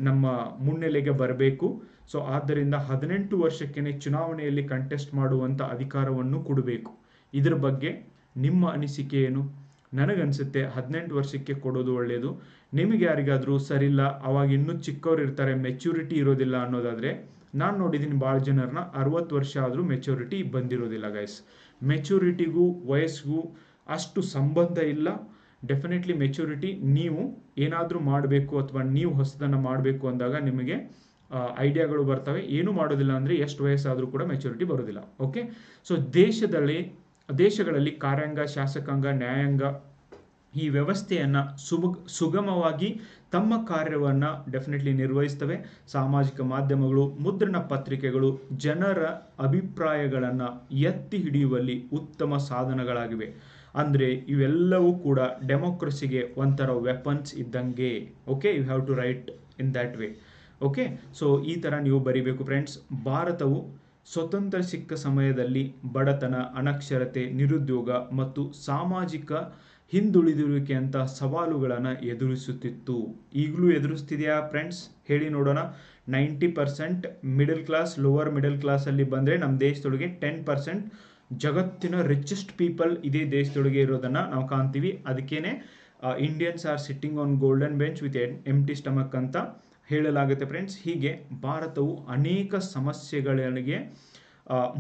ನಮ್ಮ ಮುನ್ನೆಲೆಗೆ ಬರಬೇಕು. ಸೊ ಆದ್ದರಿಂದ 18 ವರ್ಷಕ್ಕೇ ಚುನಾವಣೆಯಲ್ಲಿ ಕಂಟೆಸ್ಟ್ ಮಾಡುವಂಥ ಅಧಿಕಾರವನ್ನು ಕೊಡಬೇಕು. ಇದರ ಬಗ್ಗೆ ನಿಮ್ಮ ಅನಿಸಿಕೆ ಏನು? ನನಗನ್ಸುತ್ತೆ 18 ವರ್ಷಕ್ಕೆ ಕೊಡೋದು ಒಳ್ಳೆಯದು. ನಿಮಗೆ ಯಾರಿಗಾದರೂ ಸರಿಯಿಲ್ಲ, ಅವಾಗ ಇನ್ನೂ ಚಿಕ್ಕವ್ರು ಇರ್ತಾರೆ, ಮೆಚ್ಯೂರಿಟಿ ಇರೋದಿಲ್ಲ ಅನ್ನೋದಾದರೆ, ನಾನು ನೋಡಿದ್ದೀನಿ ಭಾಳ ಜನರನ್ನ 60 ವರ್ಷ ಆದರೂ ಮೆಚ್ಯೂರಿಟಿ ಬಂದಿರೋದಿಲ್ಲ ಗೈಸ್. ಮೆಚ್ಯೂರಿಟಿಗೂ ವಯಸ್ಸಿಗೂ ಅಷ್ಟು ಸಂಬಂಧ ಇಲ್ಲ. ಡೆಫಿನೆಟ್ಲಿ ಮೆಚ್ಯೂರಿಟಿ, ನೀವು ಏನಾದರೂ ಮಾಡಬೇಕು ಅಥವಾ ನೀವು ಹೊಸದನ್ನು ಮಾಡಬೇಕು ಅಂದಾಗ ನಿಮಗೆ ಐಡಿಯಾಗಳು ಬರ್ತವೆ. ಏನೂ ಮಾಡೋದಿಲ್ಲ ಅಂದರೆ ಎಷ್ಟು ವಯಸ್ಸಾದರೂ ಕೂಡ ಮೆಚ್ಯೂರಿಟಿ ಬರೋದಿಲ್ಲ. ಓಕೆ, ಸೊ ದೇಶಗಳಲ್ಲಿ ಕಾರ್ಯಾಂಗ, ಶಾಸಕಾಂಗ, ನ್ಯಾಯಾಂಗ ಈ ವ್ಯವಸ್ಥೆಯನ್ನು ಸುಗಮವಾಗಿ ತಮ್ಮ ಕಾರ್ಯವನ್ನು ಡೆಫಿನೆಟ್ಲಿ ನಿರ್ವಹಿಸ್ತವೆ. ಸಾಮಾಜಿಕ ಮಾಧ್ಯಮಗಳು, ಮುದ್ರಣ ಪತ್ರಿಕೆಗಳು ಜನರ ಅಭಿಪ್ರಾಯಗಳನ್ನು ಎತ್ತಿ ಹಿಡಿಯುವಲ್ಲಿ ಉತ್ತಮ ಸಾಧನಗಳಾಗಿವೆ. ಅಂದರೆ ಇವೆಲ್ಲವೂ ಕೂಡ ಡೆಮೋಕ್ರಸಿಗೆ ಒಂಥರ ವೆಪನ್ಸ್ ಇದ್ದಂಗೆ. Okay, you have to write in that way. Okay, so ಈ ಥರ ನೀವು ಬರಿಬೇಕು ಫ್ರೆಂಡ್ಸ್. ಭಾರತವು ಸ್ವತಂತ್ರ ಸಿಕ್ಕ ಸಮಯದಲ್ಲಿ ಬಡತನ, ಅನಕ್ಷರತೆ, ನಿರುದ್ಯೋಗ ಮತ್ತು ಸಾಮಾಜಿಕ ಹಿಂದುಳಿದಿರುವಿಕೆಯಂಥ ಸವಾಲುಗಳನ್ನು ಎದುರಿಸುತ್ತಿತ್ತು. ಈಗಲೂ ಎದುರಿಸ್ತಿದೆಯಾ ಫ್ರೆಂಡ್ಸ್? ಹೇಳಿ ನೋಡೋಣ. 90% ಮಿಡಲ್ ಕ್ಲಾಸ್, ಲೋವರ್ ಮಿಡಲ್ ಕ್ಲಾಸಲ್ಲಿ ಬಂದರೆ ನಮ್ಮ ದೇಶದೊಳಗೆ 10% ಜಗತ್ತಿನ ರಿಚೆಸ್ಟ್ ಪೀಪಲ್ ಇದೇ ದೇಶದೊಳಗೆ ಇರೋದನ್ನು ನಾವು ಕಾಣ್ತೀವಿ. ಅದಕ್ಕೇನೆ Indians are sitting on golden bench with empty stomach ಅಂತ ಹೇಳಲಾಗುತ್ತೆ ಫ್ರೆಂಡ್ಸ್. ಹೀಗೆ ಭಾರತವು ಅನೇಕ ಸಮಸ್ಯೆಗಳಿಗೆ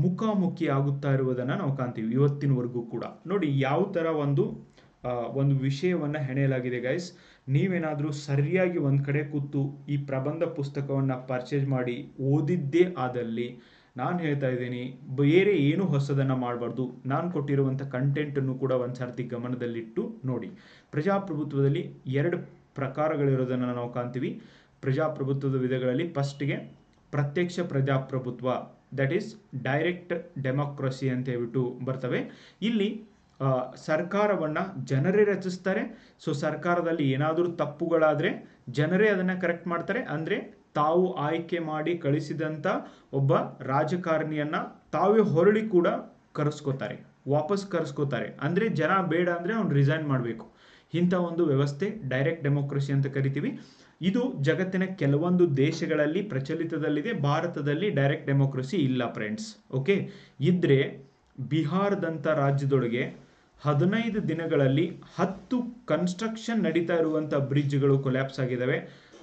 ಮುಖಾಮುಖಿ ಆಗುತ್ತಾ ಇರುವುದನ್ನು ನಾವು ಕಾಣ್ತೀವಿ ಇವತ್ತಿನವರೆಗೂ ಕೂಡ. ನೋಡಿ ಯಾವ ಥರ ಒಂದು ವಿಷಯವನ್ನು ಹೆಣೆಯಲಾಗಿದೆ ಗೈಸ್. ನೀವೇನಾದರೂ ಸರಿಯಾಗಿ ಒಂದು ಕಡೆ ಕೂತು ಈ ಪ್ರಬಂಧ ಪುಸ್ತಕವನ್ನು ಪರ್ಚೇಸ್ ಮಾಡಿ ಓದಿದ್ದೇ ಆದಲ್ಲಿ ನಾನು ಹೇಳ್ತಾ ಇದ್ದೀನಿ, ಬೇರೆ ಏನು ಹೊಸದನ್ನು ಮಾಡಬಾರ್ದು. ನಾನು ಕೊಟ್ಟಿರುವಂಥ ಕಂಟೆಂಟನ್ನು ಕೂಡ ಒಂದು ಸರ್ತಿ ಗಮನದಲ್ಲಿಟ್ಟು ನೋಡಿ. ಪ್ರಜಾಪ್ರಭುತ್ವದಲ್ಲಿ 2 ಪ್ರಕಾರಗಳಿರೋದನ್ನು ನಾವು ಕಾಣ್ತೀವಿ. ಪ್ರಜಾಪ್ರಭುತ್ವದ ವಿಧಗಳಲ್ಲಿ ಫಸ್ಟ್ಗೆ ಪ್ರತ್ಯಕ್ಷ ಪ್ರಜಾಪ್ರಭುತ್ವ, ದಟ್ ಈಸ್ ಡೈರೆಕ್ಟ್ ಡೆಮೋಕ್ರಸಿ ಅಂತ ಹೇಳ್ಬಿಟ್ಟು ಬರ್ತವೆ. ಇಲ್ಲಿ ಸರ್ಕಾರವನ್ನು ಜನರೇ ರಚಿಸ್ತಾರೆ. ಸೊ ಸರ್ಕಾರದಲ್ಲಿ ಏನಾದರೂ ತಪ್ಪುಗಳಾದರೆ ಜನರೇ ಅದನ್ನು ಕರೆಕ್ಟ್ ಮಾಡ್ತಾರೆ. ಅಂದರೆ ತಾವು ಆಯ್ಕೆ ಮಾಡಿ ಕಳಿಸಿದಂಥ ಒಬ್ಬ ರಾಜಕಾರಣಿಯನ್ನು ತಾವೇ ಹೊರಳಿ ಕೂಡ ವಾಪಸ್ ಕರೆಸ್ಕೋತಾರೆ. ಅಂದರೆ ಜನ ಬೇಡ ಅಂದರೆ ಅವ್ನು ರಿಸೈನ್ ಮಾಡಬೇಕು. ಇಂಥ ಒಂದು ವ್ಯವಸ್ಥೆ ಡೈರೆಕ್ಟ್ ಡೆಮೋಕ್ರಸಿ ಅಂತ ಕರಿತೀವಿ. ಇದು ಜಗತ್ತಿನ ಕೆಲವೊಂದು ದೇಶಗಳಲ್ಲಿ ಪ್ರಚಲಿತದಲ್ಲಿದೆ. ಭಾರತದಲ್ಲಿ ಡೈರೆಕ್ಟ್ ಡೆಮೋಕ್ರಸಿ ಇಲ್ಲ ಫ್ರೆಂಡ್ಸ್. ಓಕೆ, ಇದ್ರೆ ಬಿಹಾರದಂಥ ರಾಜ್ಯದೊಳಗೆ 15 ದಿನಗಳಲ್ಲಿ 10 ಕನ್ಸ್ಟ್ರಕ್ಷನ್ ನಡೀತಾ ಇರುವಂಥ ಬ್ರಿಡ್ಜ್ಗಳು ಕೊಲ್ಯಾಪ್ಸ್ ಆಗಿದ್ದಾವೆ.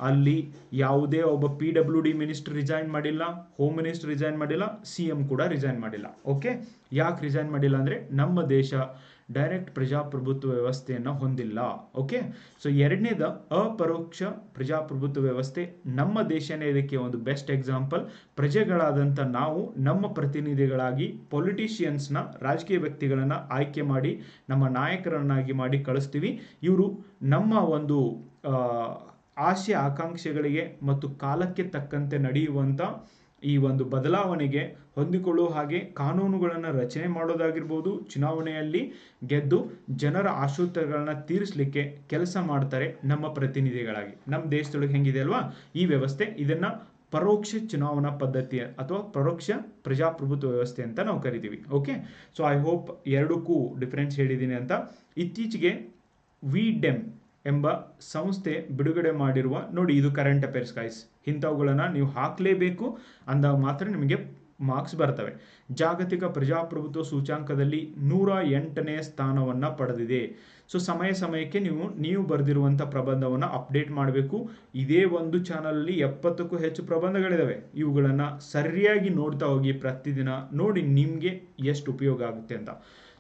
ಅಲ್ಲಿ ಯಾವುದೇ ಒಬ್ಬ PWD ಮಿನಿಸ್ಟರ್ ರಿಸೈನ್ ಮಾಡಿಲ್ಲ, ಹೋಮ್ ಮಿನಿಸ್ಟರ್ ರಿಸೈನ್ ಮಾಡಿಲ್ಲ, CM ಕೂಡ ರಿಸೈನ್ ಮಾಡಿಲ್ಲ. ಓಕೆ, ಯಾಕೆ ರಿಸೈನ್ ಮಾಡಿಲ್ಲ ಅಂದರೆ ನಮ್ಮ ದೇಶ ಡೈರೆಕ್ಟ್ ಪ್ರಜಾಪ್ರಭುತ್ವ ವ್ಯವಸ್ಥೆಯನ್ನು ಹೊಂದಿಲ್ಲ. ಓಕೆ, ಸೊ ಎರಡನೇದ ಅಪರೋಕ್ಷ ಪ್ರಜಾಪ್ರಭುತ್ವ ವ್ಯವಸ್ಥೆ. ನಮ್ಮ ದೇಶನೇ ಇದಕ್ಕೆ ಒಂದು ಬೆಸ್ಟ್ ಎಕ್ಸಾಂಪಲ್. ಪ್ರಜೆಗಳಾದಂಥ ನಾವು ನಮ್ಮ ಪ್ರತಿನಿಧಿಗಳಾಗಿ ಪೊಲಿಟಿಷಿಯನ್ಸ್ನ, ರಾಜಕೀಯ ವ್ಯಕ್ತಿಗಳನ್ನು ಆಯ್ಕೆ ಮಾಡಿ ನಮ್ಮ ನಾಯಕರನ್ನಾಗಿ ಮಾಡಿ ಕಳಿಸ್ತೀವಿ. ಇವರು ನಮ್ಮ ಒಂದು ಆಸೆ ಆಕಾಂಕ್ಷೆಗಳಿಗೆ ಮತ್ತು ಕಾಲಕ್ಕೆ ತಕ್ಕಂತೆ ನಡೆಯುವಂಥ ಈ ಒಂದು ಬದಲಾವಣೆಗೆ ಹೊಂದಿಕೊಳ್ಳುವ ಹಾಗೆ ಕಾನೂನುಗಳನ್ನು ರಚನೆ ಮಾಡೋದಾಗಿರ್ಬೋದು, ಚುನಾವಣೆಯಲ್ಲಿ ಗೆದ್ದು ಜನರ ಆಶೋತ್ತರಗಳನ್ನು ತೀರಿಸಲಿಕ್ಕೆ ಕೆಲಸ ಮಾಡ್ತಾರೆ ನಮ್ಮ ಪ್ರತಿನಿಧಿಗಳಾಗಿ. ನಮ್ಮ ದೇಶದೊಳಗೆ ಹೆಂಗಿದೆ ಅಲ್ವಾ ಈ ವ್ಯವಸ್ಥೆ. ಇದನ್ನು ಪರೋಕ್ಷ ಚುನಾವಣಾ ಪದ್ಧತಿ ಅಥವಾ ಪರೋಕ್ಷ ಪ್ರಜಾಪ್ರಭುತ್ವ ವ್ಯವಸ್ಥೆ ಅಂತ ನಾವು ಕರಿತೀವಿ. ಓಕೆ, ಸೊ ಐ ಹೋಪ್ ಎರಡಕ್ಕೂ ಡಿಫ್ರೆನ್ಸ್ ಹೇಳಿದ್ದೀನಿ ಅಂತ. ಇತ್ತೀಚೆಗೆ VDEM ಎಂಬ ಸಂಸ್ಥೆ ಬಿಡುಗಡೆ ಮಾಡಿರುವ, ನೋಡಿ ಇದು ಕರೆಂಟ್ ಅಫೇರ್ಸ್ ಗೈಸ್, ಇಂಥವುಗಳನ್ನು ನೀವು ಹಾಕಲೇಬೇಕು ಅಂದಾಗ ಮಾತ್ರ ನಿಮಗೆ ಮಾರ್ಕ್ಸ್ ಬರ್ತವೆ. ಜಾಗತಿಕ ಪ್ರಜಾಪ್ರಭುತ್ವ ಸೂಚ್ಯಾಂಕದಲ್ಲಿ 108ನೇ ಸ್ಥಾನವನ್ನು ಪಡೆದಿದೆ. ಸೊ ಸಮಯಕ್ಕೆ ನೀವು ಬರೆದಿರುವಂಥ ಪ್ರಬಂಧವನ್ನು ಅಪ್ಡೇಟ್ ಮಾಡಬೇಕು. ಇದೇ ಒಂದು ಚಾನಲಲ್ಲಿ 70ಕ್ಕೂ ಹೆಚ್ಚು ಪ್ರಬಂಧಗಳಿದ್ದಾವೆ. ಇವುಗಳನ್ನು ಸರಿಯಾಗಿ ನೋಡ್ತಾ ಹೋಗಿ ಪ್ರತಿದಿನ, ನೋಡಿ ನಿಮಗೆ ಎಷ್ಟು ಉಪಯೋಗ ಆಗುತ್ತೆ ಅಂತ.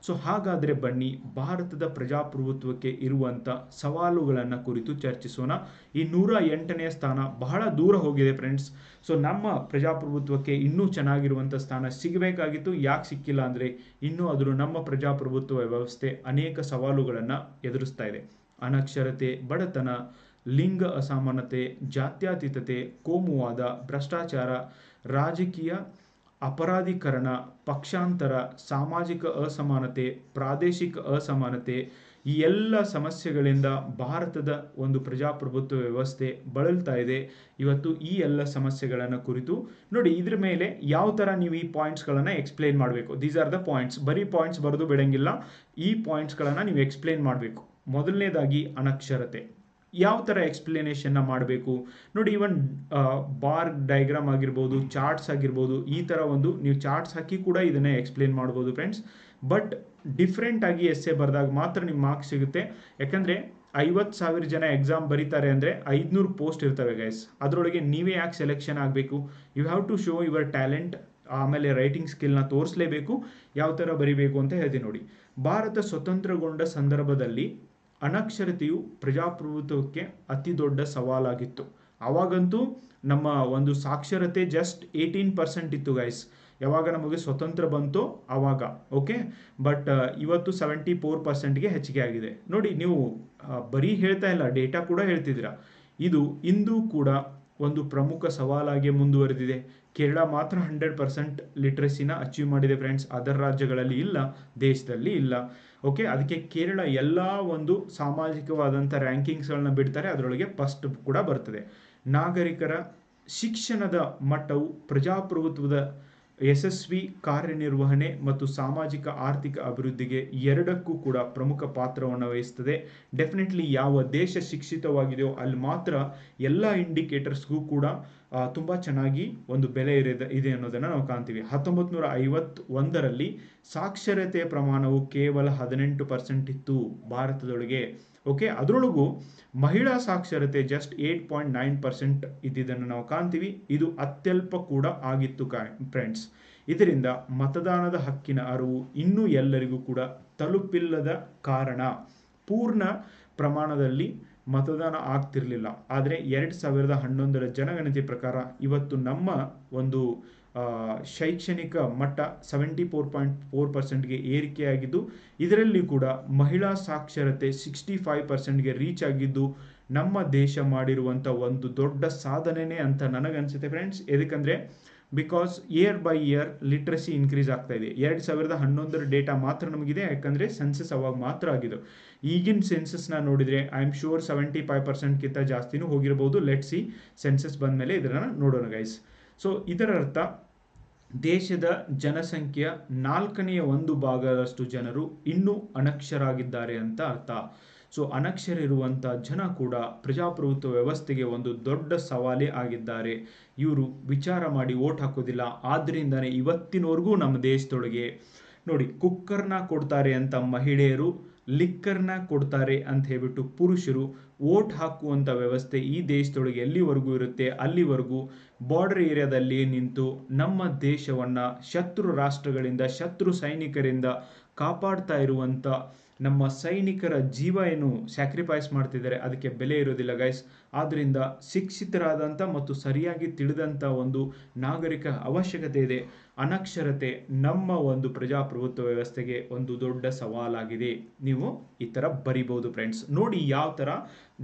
ಸೊ ಹಾಗಾದರೆ ಬನ್ನಿ ಭಾರತದ ಪ್ರಜಾಪ್ರಭುತ್ವಕ್ಕೆ ಇರುವಂಥ ಸವಾಲುಗಳನ್ನು ಕುರಿತು ಚರ್ಚಿಸೋಣ. ಈ 108ನೇ ಸ್ಥಾನ ಬಹಳ ದೂರ ಹೋಗಿದೆ ಫ್ರೆಂಡ್ಸ್. ಸೊ ನಮ್ಮ ಪ್ರಜಾಪ್ರಭುತ್ವಕ್ಕೆ ಇನ್ನೂ ಚೆನ್ನಾಗಿರುವಂಥ ಸ್ಥಾನ ಸಿಗಬೇಕಾಗಿತ್ತು. ಯಾಕೆ ಸಿಕ್ಕಿಲ್ಲ ಅಂದರೆ ಇನ್ನೂ ಆದರೂ ನಮ್ಮ ಪ್ರಜಾಪ್ರಭುತ್ವ ವ್ಯವಸ್ಥೆ ಅನೇಕ ಸವಾಲುಗಳನ್ನು ಎದುರಿಸ್ತಾ ಇದೆ. ಅನಕ್ಷರತೆ, ಬಡತನ, ಲಿಂಗ ಅಸಮಾನತೆ, ಜಾತ್ಯತೀತತೆ, ಕೋಮುವಾದ, ಭ್ರಷ್ಟಾಚಾರ, ರಾಜಕೀಯ ಅಪರಾಧೀಕರಣ, ಪಕ್ಷಾಂತರ, ಸಾಮಾಜಿಕ ಅಸಮಾನತೆ, ಪ್ರಾದೇಶಿಕ ಅಸಮಾನತೆ, ಈ ಎಲ್ಲ ಸಮಸ್ಯೆಗಳಿಂದ ಭಾರತದ ಒಂದು ಪ್ರಜಾಪ್ರಭುತ್ವ ವ್ಯವಸ್ಥೆ ಬಳಲ್ತಾ ಇದೆ. ಇವತ್ತು ಈ ಎಲ್ಲ ಸಮಸ್ಯೆಗಳನ್ನು ಕುರಿತು ನೋಡಿ, ಇದ್ರ ಮೇಲೆ ಯಾವ ಥರ ನೀವು ಈ ಪಾಯಿಂಟ್ಸ್ಗಳನ್ನು ಎಕ್ಸ್ಪ್ಲೇನ್ ಮಾಡಬೇಕು. These are the points. ಬರೀ ಪಾಯಿಂಟ್ಸ್ ಬರೆದು ಬಿಡಂಗಿಲ್ಲ, ಈ ಪಾಯಿಂಟ್ಸ್ಗಳನ್ನು ನೀವು ಎಕ್ಸ್ಪ್ಲೇನ್ ಮಾಡಬೇಕು. ಮೊದಲನೇದಾಗಿ ಅನಕ್ಷರತೆ. ಯಾವ ಥರ ಎಕ್ಸ್ಪ್ಲನೇಷನ್ನ ಮಾಡಬೇಕು ನೋಡಿ. ಇವನ್ ಬಾರ್ ಡಯಾಗ್ರಾಮ್ ಆಗಿರ್ಬೋದು, ಚಾರ್ಟ್ಸ್ ಆಗಿರ್ಬೋದು, ಈ ಥರ ಒಂದು ನೀವು ಚಾರ್ಟ್ಸ್ ಹಾಕಿ ಕೂಡ ಇದನ್ನೇ ಎಕ್ಸ್ಪ್ಲೇನ್ ಮಾಡ್ಬೋದು ಫ್ರೆಂಡ್ಸ್. ಬಟ್ ಡಿಫ್ರೆಂಟ್ ಆಗಿ ಎಸ್ಸೆ ಬರೆದಾಗ ಮಾತ್ರ ನಿಮ್ಮ ಮಾರ್ಕ್ಸ್ ಸಿಗುತ್ತೆ. ಯಾಕಂದರೆ 50,000 ಜನ ಎಕ್ಸಾಮ್ ಬರೀತಾರೆ ಅಂದರೆ 500 ಪೋಸ್ಟ್ ಇರ್ತವೆ ಗೈಸ್. ಅದರೊಳಗೆ ನೀವೇ ಯಾಕೆ ಸೆಲೆಕ್ಷನ್ ಆಗಬೇಕು? You have to show your talent. ಆಮೇಲೆ ರೈಟಿಂಗ್ ಸ್ಕಿಲ್ನ ತೋರಿಸಲೇಬೇಕು. ಯಾವ ಥರ ಬರಿಬೇಕು ಅಂತ ಹೇಳ್ತೀನಿ ನೋಡಿ. ಭಾರತ ಸ್ವತಂತ್ರಗೊಂಡ ಸಂದರ್ಭದಲ್ಲಿ ಅನಕ್ಷರತೆಯು ಪ್ರಜಾಪ್ರಭುತ್ವಕ್ಕೆ ಅತಿ ದೊಡ್ಡ ಸವಾಲಾಗಿತ್ತು. ಆವಾಗಂತೂ ನಮ್ಮ ಒಂದು ಸಾಕ್ಷರತೆ ಜಸ್ಟ್ 18% ಇತ್ತು ಗೈಸ್. ಯಾವಾಗ ನಮಗೆ ಸ್ವತಂತ್ರ ಬಂತೋ ಆವಾಗ. ಓಕೆ, ಬಟ್ ಇವತ್ತು 74%ಗೆ ಹೆಚ್ಚಿಗೆ ಆಗಿದೆ. ನೋಡಿ, ನೀವು ಬರೀ ಹೇಳ್ತಾ ಇಲ್ಲ, ಡೇಟಾ ಕೂಡ ಹೇಳ್ತಿದ್ದೀರಾ. ಇದು ಇಂದು ಕೂಡ ಒಂದು ಪ್ರಮುಖ ಸವಾಲಾಗಿ ಮುಂದುವರೆದಿದೆ. ಕೇರಳ ಮಾತ್ರ 100% ಲಿಟ್ರಸಿನ ಅಚೀವ್ ಮಾಡಿದೆ ಫ್ರೆಂಡ್ಸ್. ಅದರ್ ರಾಜ್ಯಗಳಲ್ಲಿ ಇಲ್ಲ, ದೇಶದಲ್ಲಿ ಇಲ್ಲ. ಓಕೆ, ಅದಕ್ಕೆ ಕೇರಳ ಎಲ್ಲ ಒಂದು ಸಾಮಾಜಿಕವಾದಂಥ ರ್ಯಾಂಕಿಂಗ್ಸ್ಗಳನ್ನ ಬಿಡ್ತಾರೆ, ಅದರೊಳಗೆ ಫಸ್ಟ್ ಕೂಡ ಬರ್ತದೆ. ನಾಗರಿಕರ ಶಿಕ್ಷಣದ ಮಟ್ಟವು ಪ್ರಜಾಪ್ರಭುತ್ವದ ಯಶಸ್ವಿ ಕಾರ್ಯನಿರ್ವಹಣೆ ಮತ್ತು ಸಾಮಾಜಿಕ ಆರ್ಥಿಕ ಅಭಿವೃದ್ಧಿಗೆ ಎರಡಕ್ಕೂ ಕೂಡ ಪ್ರಮುಖ ಪಾತ್ರವನ್ನು ವಹಿಸ್ತದೆ. ಡೆಫಿನೆಟ್ಲಿ ಯಾವ ದೇಶ ಶಿಕ್ಷಿತವಾಗಿದೆಯೋ ಅಲ್ಲಿ ಮಾತ್ರ ಎಲ್ಲ ಇಂಡಿಕೇಟರ್ಸ್ಗೂ ಕೂಡ ತುಂಬ ಚೆನ್ನಾಗಿ ಒಂದು ಬೆಲೆ ಇದೆ ಅನ್ನೋದನ್ನು ನಾವು ಕಾಣ್ತೀವಿ. 1951ರಲ್ಲಿ ಸಾಕ್ಷರತೆಯ ಪ್ರಮಾಣವು ಕೇವಲ 18% ಇತ್ತು ಭಾರತದೊಳಗೆ. ಓಕೆ, ಅದರೊಳಗೂ ಮಹಿಳಾ ಸಾಕ್ಷರತೆ ಜಸ್ಟ್ 8.9% ಇದ್ದಿದ್ದನ್ನು ನಾವು ಕಾಣ್ತೀವಿ. ಇದು ಅತ್ಯಲ್ಪ ಕೂಡ ಆಗಿತ್ತು ಫ್ರೆಂಡ್ಸ್. ಇದರಿಂದ ಮತದಾನದ ಹಕ್ಕಿನ ಅರಿವು ಇನ್ನೂ ಎಲ್ಲರಿಗೂ ಕೂಡ ತಲುಪಿಲ್ಲದ ಕಾರಣ ಪೂರ್ಣ ಪ್ರಮಾಣದಲ್ಲಿ ಮತದಾನ ಆಗ್ತಿರ್ಲಿಲ್ಲ. ಆದರೆ 2011ರ ಜನಗಣತಿ ಪ್ರಕಾರ ಇವತ್ತು ನಮ್ಮ ಒಂದು ಶೈಕ್ಷಣಿಕ ಮಟ್ಟ 74.4%ಗೆ ಏರಿಕೆಯಾಗಿದ್ದು, ಇದರಲ್ಲಿ ಕೂಡ ಮಹಿಳಾ ಸಾಕ್ಷರತೆ 65%ಗೆ ರೀಚ್ ಆಗಿದ್ದು ನಮ್ಮ ದೇಶ ಮಾಡಿರುವಂಥ ಒಂದು ದೊಡ್ಡ ಸಾಧನೆನೇ ಅಂತ ನನಗನ್ಸುತ್ತೆ ಫ್ರೆಂಡ್ಸ್. ಎದಕ್ಕಂದರೆ because year by year literacy increase ಆಗ್ತಾ ಇದೆ. 2011ರ ಡೇಟಾ ಮಾತ್ರ ನಮಗಿದೆ, ಯಾಕಂದರೆ ಸೆನ್ಸಸ್ ಅವಾಗ ಮಾತ್ರ ಆಗಿದ್ದು. ಈಗಿನ ಸೆನ್ಸಸ್ನ ನೋಡಿದರೆ ಐ ಆಮ್ ಶೂರ್ 75%ಗಿಂತ ಜಾಸ್ತಿನೂ ಹೋಗಿರ್ಬೋದು. ಲೆಟ್ ಸಿ, ಸೆನ್ಸಸ್ ಬಂದ ಮೇಲೆ ಇದನ್ನು ನೋಡೋಣ ಗೈಸ್. ಸೊ ಇದರ ಅರ್ಥ ದೇಶದ ಜನಸಂಖ್ಯೆಯ 1/4 ಜನರು ಇನ್ನೂ ಅನಕ್ಷರಾಗಿದ್ದಾರೆ ಅಂತ ಅರ್ಥ. ಸೊ ಅನಕ್ಷರ ಇರುವಂಥ ಜನ ಕೂಡ ಪ್ರಜಾಪ್ರಭುತ್ವ ವ್ಯವಸ್ಥೆಗೆ ಒಂದು ದೊಡ್ಡ ಸವಾಲೇ ಆಗಿದ್ದಾರೆ. ಇವರು ವಿಚಾರ ಮಾಡಿ ಓಟ್ ಹಾಕೋದಿಲ್ಲ. ಆದ್ದರಿಂದನೇ ಇವತ್ತಿನವರೆಗೂ ನಮ್ಮ ದೇಶದೊಳಗೆ ನೋಡಿ, ಕುಕ್ಕರ್ನ ಕೊಡ್ತಾರೆ ಅಂತ ಮಹಿಳೆಯರು, ಲಿಕ್ಕರ್ನ ಕೊಡ್ತಾರೆ ಅಂತ ಹೇಳ್ಬಿಟ್ಟು ಪುರುಷರು ಓಟ್ ಹಾಕುವಂಥ ವ್ಯವಸ್ಥೆ ಈ ದೇಶದೊಳಗೆ ಎಲ್ಲಿವರೆಗೂ ಇರುತ್ತೆ ಅಲ್ಲಿವರೆಗೂ ಬಾರ್ಡರ್ ಏರಿಯಾದಲ್ಲಿ ನಿಂತು ನಮ್ಮ ದೇಶವನ್ನು ಶತ್ರು ರಾಷ್ಟ್ರಗಳಿಂದ, ಶತ್ರು ಸೈನಿಕರಿಂದ ಕಾಪಾಡ್ತಾ ಇರುವಂಥ ನಮ್ಮ ಸೈನಿಕರ ಜೀವ ಏನು ಸ್ಯಾಕ್ರಿಫೈಸ್ ಮಾಡ್ತಿದ್ದಾರೆ ಅದಕ್ಕೆ ಬೆಲೆ ಇರೋದಿಲ್ಲ ಗೈಸ್. ಆದ್ದರಿಂದ ಶಿಕ್ಷಿತರಾದಂಥ ಮತ್ತು ಸರಿಯಾಗಿ ತಿಳಿದಂಥ ಒಂದು ನಾಗರಿಕ ಅವಶ್ಯಕತೆ ಇದೆ. ಅನಕ್ಷರತೆ ನಮ್ಮ ಒಂದು ಪ್ರಜಾಪ್ರಭುತ್ವ ವ್ಯವಸ್ಥೆಗೆ ಒಂದು ದೊಡ್ಡ ಸವಾಲಾಗಿದೆ. ನೀವು ಈ ಥರ ಬರಿಬೋದು ಫ್ರೆಂಡ್ಸ್. ನೋಡಿ ಯಾವ ಥರ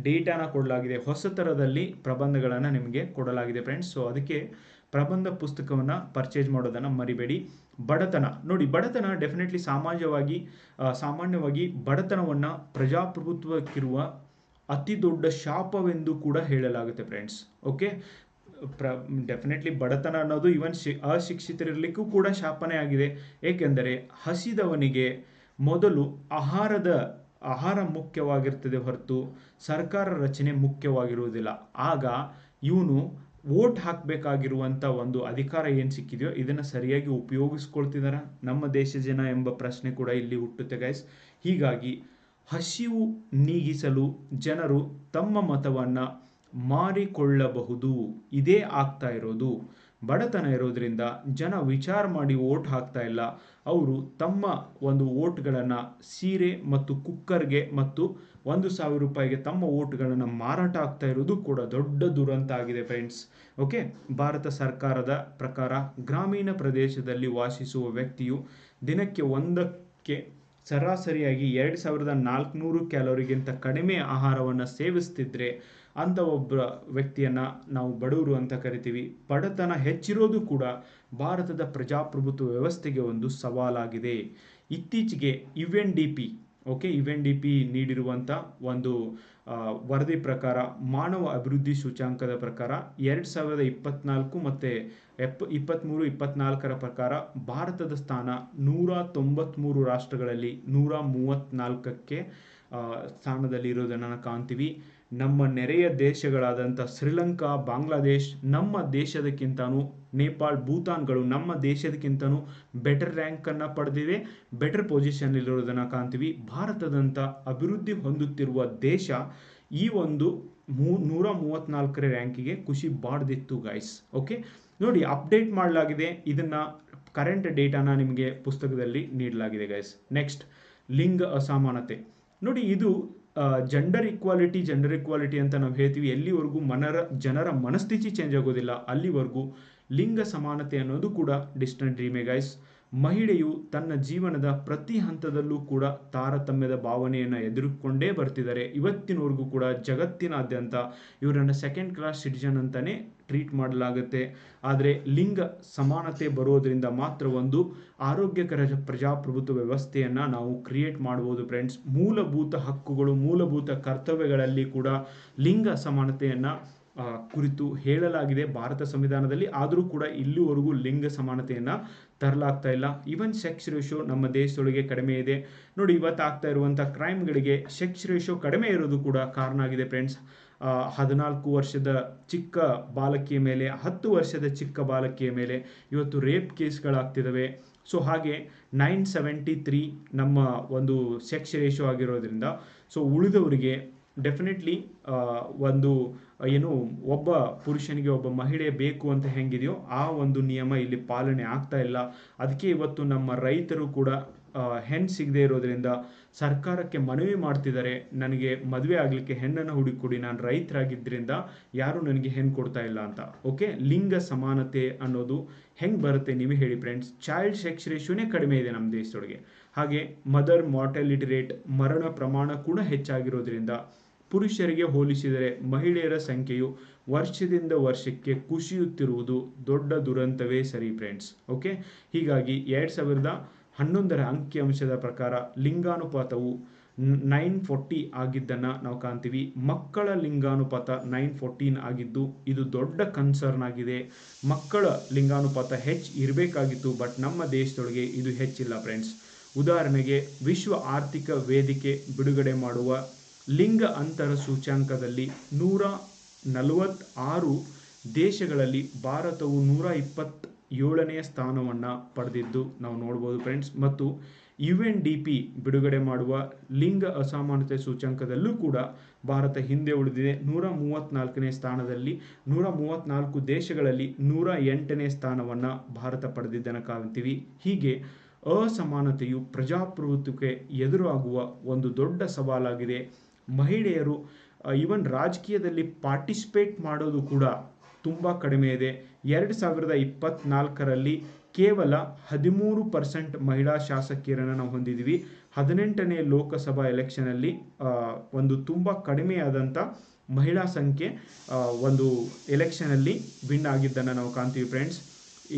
ಡೇಟಾನ ಕೊಡಲಾಗಿದೆ, ಹೊಸ ಥರದಲ್ಲಿ ಪ್ರಬಂಧಗಳನ್ನು ನಿಮಗೆ ಕೊಡಲಾಗಿದೆ ಫ್ರೆಂಡ್ಸ್. ಸೊ ಅದಕ್ಕೆ ಪ್ರಬಂಧ ಪುಸ್ತಕವನ್ನು ಪರ್ಚೇಸ್ ಮಾಡೋದನ್ನು ಮರಿಬೇಡಿ. ಬಡತನ ನೋಡಿ, ಬಡತನ ಡೆಫಿನೆಟ್ಲಿ ಸಾಮಾನ್ಯವಾಗಿ ಬಡತನವನ್ನು ಪ್ರಜಾಪ್ರಭುತ್ವಕ್ಕಿರುವ ಅತಿ ದೊಡ್ಡ ಶಾಪವೆಂದು ಕೂಡ ಹೇಳಲಾಗುತ್ತೆ ಫ್ರೆಂಡ್ಸ್. ಓಕೆ, ಡೆಫಿನೆಟ್ಲಿ ಬಡತನ ಅನ್ನೋದು ಇವನ್ ಅಶಿಕ್ಷಿತರಿರಲಿಕ್ಕೂ ಕೂಡ ಶಾಪನೇ ಆಗಿದೆ. ಏಕೆಂದರೆ ಹಸಿದವನಿಗೆ ಮೊದಲು ಆಹಾರ ಮುಖ್ಯವಾಗಿರ್ತದೆ ಹೊರತು ಸರ್ಕಾರ ರಚನೆ ಮುಖ್ಯವಾಗಿರುವುದಿಲ್ಲ. ಆಗ ಇವನು ವೋಟ್ ಹಾಕಬೇಕಾಗಿರುವಂಥ ಒಂದು ಅಧಿಕಾರ ಏನು ಸಿಕ್ಕಿದೆಯೋ ಇದನ್ನು ಸರಿಯಾಗಿ ಉಪಯೋಗಿಸ್ಕೊಳ್ತಿದಾರ ನಮ್ಮ ದೇಶ ಜನ ಎಂಬ ಪ್ರಶ್ನೆ ಕೂಡ ಇಲ್ಲಿ ಹುಟ್ಟುತ್ತೆ ಗೈಸ್. ಹೀಗಾಗಿ ಹಸಿವು ನೀಗಿಸಲು ಜನರು ತಮ್ಮ ಮತವನ್ನು ಮಾರಿಕೊಳ್ಳಬಹುದು. ಇದೇ ಆಗ್ತಾ ಇರೋದು. ಬಡತನ ಇರೋದ್ರಿಂದ ಜನ ವಿಚಾರ ಮಾಡಿ ವೋಟ್ ಹಾಕ್ತಾ ಇಲ್ಲ. ಅವರು ತಮ್ಮ ಒಂದು ವೋಟ್ಗಳನ್ನು ಸೀರೆ ಮತ್ತು ಕುಕ್ಕರ್ಗೆ ಮತ್ತು 1,000 ರೂಪಾಯಿಗೆ ತಮ್ಮ ವೋಟ್ಗಳನ್ನು ಮಾರಾಟ ಆಗ್ತಾ ಇರೋದು ಕೂಡ ದೊಡ್ಡ ದುರಂತ ಆಗಿದೆ ಫ್ರೆಂಡ್ಸ್. ಓಕೆ, ಭಾರತ ಸರ್ಕಾರದ ಪ್ರಕಾರ ಗ್ರಾಮೀಣ ಪ್ರದೇಶದಲ್ಲಿ ವಾಸಿಸುವ ವ್ಯಕ್ತಿಯು ದಿನಕ್ಕೆ ಒಂದಕ್ಕೆ ಸರಾಸರಿಯಾಗಿ 2,400 ಕ್ಯಾಲೋರಿಗಿಂತ ಕಡಿಮೆ ಆಹಾರವನ್ನು ಸೇವಿಸ್ತಿದ್ರೆ ಅಂಥ ಒಬ್ಬ ವ್ಯಕ್ತಿಯನ್ನು ನಾವು ಬಡವರು ಅಂತ ಕರಿತೀವಿ. ಬಡತನ ಹೆಚ್ಚಿರೋದು ಕೂಡ ಭಾರತದ ಪ್ರಜಾಪ್ರಭುತ್ವ ವ್ಯವಸ್ಥೆಗೆ ಒಂದು ಸವಾಲಾಗಿದೆ. ಇತ್ತೀಚೆಗೆ UNDP ನೀಡಿರುವಂಥ ಒಂದು ವರದಿ ಪ್ರಕಾರ, ಮಾನವ ಅಭಿವೃದ್ಧಿ ಸೂಚ್ಯಾಂಕದ ಪ್ರಕಾರ 2024 ಮತ್ತು 23-24 ಪ್ರಕಾರ ಭಾರತದ ಸ್ಥಾನ 193 ರಾಷ್ಟ್ರಗಳಲ್ಲಿ 134ಕ್ಕೆ ಸ್ಥಾನದಲ್ಲಿ ಇರೋದನ್ನು ಕಾಣ್ತೀವಿ. ನಮ್ಮ ನೆರೆಯ ದೇಶಗಳಾದಂಥ ಶ್ರೀಲಂಕಾ, ಬಾಂಗ್ಲಾದೇಶ್ ನಮ್ಮ ದೇಶದಕ್ಕಿಂತನೂ, ನೇಪಾಳ್, ಭೂತಾನ್ಗಳು ನಮ್ಮ ದೇಶದಕ್ಕಿಂತನೂ ಬೆಟರ್ ರ್ಯಾಂಕನ್ನು ಪಡೆದಿವೆ, ಬೆಟರ್ ಪೊಸಿಷನ್ನಲ್ಲಿರೋದನ್ನು ಕಾಣ್ತೀವಿ. ಭಾರತದಂಥ ಅಭಿವೃದ್ಧಿ ಹೊಂದುತ್ತಿರುವ ದೇಶ ಈ ಒಂದು 134ನೇ ರ್ಯಾಂಕಿಗೆ ಖುಷಿ ಬಾಡ್ದಿತ್ತು ಗೈಸ್. ಓಕೆ, ನೋಡಿ ಅಪ್ಡೇಟ್ ಮಾಡಲಾಗಿದೆ. ಇದನ್ನು ಕರೆಂಟ್ ಡೇಟಾನ ನಿಮಗೆ ಪುಸ್ತಕದಲ್ಲಿ ನೀಡಲಾಗಿದೆ ಗೈಸ್. ನೆಕ್ಸ್ಟ್, ಲಿಂಗ ಅಸಮಾನತೆ ನೋಡಿ. ಇದು ಜೆಂಡರ್ ಇಕ್ವಾಲಿಟಿ ಅಂತ ನಾವು ಹೇಳ್ತೀವಿ. ಎಲ್ಲಿವರೆಗೂ ಜನರ ಮನಸ್ಥಿತಿ ಚೇಂಜ್ ಆಗೋದಿಲ್ಲ ಅಲ್ಲಿವರೆಗೂ ಲಿಂಗ ಸಮಾನತೆ ಅನ್ನೋದು ಕೂಡ ಡಿಸ್ಟೆಂಟ್ ಡ್ರೀಮೇ ಗೈಸ್. ಮಹಿಳೆಯು ತನ್ನ ಜೀವನದ ಪ್ರತಿ ಹಂತದಲ್ಲೂ ಕೂಡ ತಾರತಮ್ಯದ ಭಾವನೆಯನ್ನು ಎದುರುಕೊಂಡೇ ಬರ್ತಿದ್ದಾರೆ. ಇವತ್ತಿನವರೆಗೂ ಕೂಡ ಜಗತ್ತಿನಾದ್ಯಂತ ಇವರನ್ನು ಸೆಕೆಂಡ್ ಕ್ಲಾಸ್ ಸಿಟಿಜನ್ ಅಂತಾನೆ ಟ್ರೀಟ್ ಮಾಡಲಾಗುತ್ತೆ. ಆದರೆ ಲಿಂಗ ಸಮಾನತೆ ಬರೋದ್ರಿಂದ ಮಾತ್ರ ಒಂದು ಆರೋಗ್ಯಕರ ಪ್ರಜಾಪ್ರಭುತ್ವ ವ್ಯವಸ್ಥೆಯನ್ನು ನಾವು ಕ್ರಿಯೇಟ್ ಮಾಡ್ಬೋದು ಫ್ರೆಂಡ್ಸ್. ಮೂಲಭೂತ ಹಕ್ಕುಗಳು, ಮೂಲಭೂತ ಕರ್ತವ್ಯಗಳಲ್ಲಿ ಕೂಡ ಲಿಂಗ ಸಮಾನತೆಯನ್ನು ಕುರಿತು ಹೇಳಲಾಗಿದೆ ಭಾರತ ಸಂವಿಧಾನದಲ್ಲಿ. ಆದರೂ ಕೂಡ ಇಲ್ಲಿವರೆಗೂ ಲಿಂಗ ಸಮಾನತೆಯನ್ನು ತರಲಾಗ್ತಾ ಇಲ್ಲ. ಈವನ್ ಸೆಕ್ಸ್ ರೇಷೋ ನಮ್ಮ ದೇಶದೊಳಗೆ ಕಡಿಮೆ ಇದೆ ನೋಡಿ. ಇವತ್ತು ಆಗ್ತಾ ಇರುವಂಥ ಕ್ರೈಮ್ಗಳಿಗೆ ಸೆಕ್ಸ್ ರೇಷೋ ಕಡಿಮೆ ಇರೋದು ಕೂಡ ಕಾರಣ ಆಗಿದೆ ಫ್ರೆಂಡ್ಸ್. 14 ವರ್ಷದ ಚಿಕ್ಕ ಬಾಲಕಿಯ ಮೇಲೆ, 10 ವರ್ಷದ ಚಿಕ್ಕ ಬಾಲಕಿಯ ಮೇಲೆ ಇವತ್ತು ರೇಪ್ ಕೇಸ್ಗಳಾಗ್ತಿದ್ದಾವೆ. ಸೊ ಹಾಗೆ 973 ನಮ್ಮ ಒಂದು ಸೆಕ್ಸ್ ರೇಷೋ ಆಗಿರೋದ್ರಿಂದ ಸೊ ಉಳಿದವರಿಗೆ ಡೆಫಿನೆಟ್ಲಿ ಒಂದು ಏನು ಒಬ್ಬ ಪುರುಷನಿಗೆ ಒಬ್ಬ ಮಹಿಳೆ ಬೇಕು ಅಂತ ಹೆಂಗಿದೆಯೋ ಆ ಒಂದು ನಿಯಮ ಇಲ್ಲಿ ಪಾಲನೆ ಆಗ್ತಾ ಇಲ್ಲ. ಅದಕ್ಕೆ ಇವತ್ತು ನಮ್ಮ ರೈತರು ಕೂಡ ಹೆಣ್ಣು ಸಿಗದೆ ಇರೋದ್ರಿಂದ ಸರ್ಕಾರಕ್ಕೆ ಮನವಿ ಮಾಡ್ತಿದ್ದಾರೆ, ನನಗೆ ಮದುವೆ ಆಗಲಿಕ್ಕೆ ಹೆಣ್ಣನ್ನು ಹುಡುಕೊಡಿ, ನಾನು ರೈತರಾಗಿದ್ದರಿಂದ ಯಾರು ನನಗೆ ಹೆಣ್ಣು ಕೊಡ್ತಾ ಇಲ್ಲ ಅಂತ. ಓಕೆ, ಲಿಂಗ ಸಮಾನತೆ ಅನ್ನೋದು ಹೆಂಗೆ ಬರುತ್ತೆ ನೀವೇ ಹೇಳಿ ಫ್ರೆಂಡ್ಸ್. ಚೈಲ್ಡ್ ಸೆಕ್ಸ್ ರೇಷಿಯೋನೇ ಕಡಿಮೆ ಇದೆ ನಮ್ಮ ದೇಶದೊಳಗೆ. ಹಾಗೆ ಮದರ್ ಮಾರ್ಟಾಲಿಟಿ ರೇಟ್, ಮರಣ ಪ್ರಮಾಣ ಕೂಡ ಹೆಚ್ಚಾಗಿರೋದ್ರಿಂದ ಪುರುಷರಿಗೆ ಹೋಲಿಸಿದರೆ ಮಹಿಳೆಯರ ಸಂಖ್ಯೆಯು ವರ್ಷದಿಂದ ವರ್ಷಕ್ಕೆ ಕುಸಿಯುತ್ತಿರುವುದು ದೊಡ್ಡ ದುರಂತವೇ ಸರಿ ಫ್ರೆಂಡ್ಸ್. ಓಕೆ, ಹೀಗಾಗಿ 2011ರ ಅಂಕಿಅಂಶದ ಪ್ರಕಾರ ಲಿಂಗಾನುಪಾತವು 940 ಆಗಿದ್ದನ್ನು ನಾವು ಕಾಣ್ತೀವಿ. ಮಕ್ಕಳ ಲಿಂಗಾನುಪಾತ 914 ಆಗಿದ್ದು ಇದು ದೊಡ್ಡ ಕನ್ಸರ್ನ್ ಆಗಿದೆ. ಮಕ್ಕಳ ಲಿಂಗಾನುಪಾತ ಇರಬೇಕಾಗಿತ್ತು, ಬಟ್ ನಮ್ಮ ದೇಶದೊಳಗೆ ಇದು ಹೆಚ್ಚಿಲ್ಲ ಫ್ರೆಂಡ್ಸ್. ಉದಾಹರಣೆಗೆ ವಿಶ್ವ ಆರ್ಥಿಕ ವೇದಿಕೆ ಬಿಡುಗಡೆ ಮಾಡುವ ಲಿಂಗ ಅಂತರ ಸೂಚ್ಯಾಂಕದಲ್ಲಿ 146 ದೇಶಗಳಲ್ಲಿ ಭಾರತವು 127ನೇ ಸ್ಥಾನವನ್ನು ಪಡೆದಿದ್ದು ನಾವು ನೋಡ್ಬೋದು ಫ್ರೆಂಡ್ಸ್. ಮತ್ತು UNDP ಬಿಡುಗಡೆ ಮಾಡುವ ಲಿಂಗ ಅಸಮಾನತೆ ಸೂಚ್ಯಾಂಕದಲ್ಲೂ ಕೂಡ ಭಾರತ ಹಿಂದೆ ಉಳಿದಿದೆ. 134ನೇ ಸ್ಥಾನದಲ್ಲಿ 134 ದೇಶಗಳಲ್ಲಿ 108ನೇ ಸ್ಥಾನವನ್ನು ಭಾರತ ಪಡೆದಿದ್ದನ್ನು ಕಾಣ್ತೀವಿ. ಹೀಗೆ ಅಸಮಾನತೆಯು ಪ್ರಜಾಪ್ರಭುತ್ವಕ್ಕೆ ಎದುರಾಗುವ ಒಂದು ದೊಡ್ಡ ಸವಾಲಾಗಿದೆ. ಮಹಿಳೆಯರು ಈವನ್ ರಾಜಕೀಯದಲ್ಲಿ ಪಾರ್ಟಿಸಿಪೇಟ್ ಮಾಡೋದು ಕೂಡ ತುಂಬ ಕಡಿಮೆ ಇದೆ. 2024ರಲ್ಲಿ ಕೇವಲ 13% ಮಹಿಳಾ ಶಾಸಕಿಯರನ್ನು ನಾವು ಹೊಂದಿದ್ದೀವಿ. 18ನೇ ಲೋಕಸಭಾ ಎಲೆಕ್ಷನಲ್ಲಿ ಒಂದು ತುಂಬ ಕಡಿಮೆಯಾದಂಥ ಮಹಿಳಾ ಸಂಖ್ಯೆ ಒಂದು ಎಲೆಕ್ಷನಲ್ಲಿ ವಿನ್ ಆಗಿದ್ದನ್ನು ನಾವು ಕಾಣ್ತೀವಿ ಫ್ರೆಂಡ್ಸ್.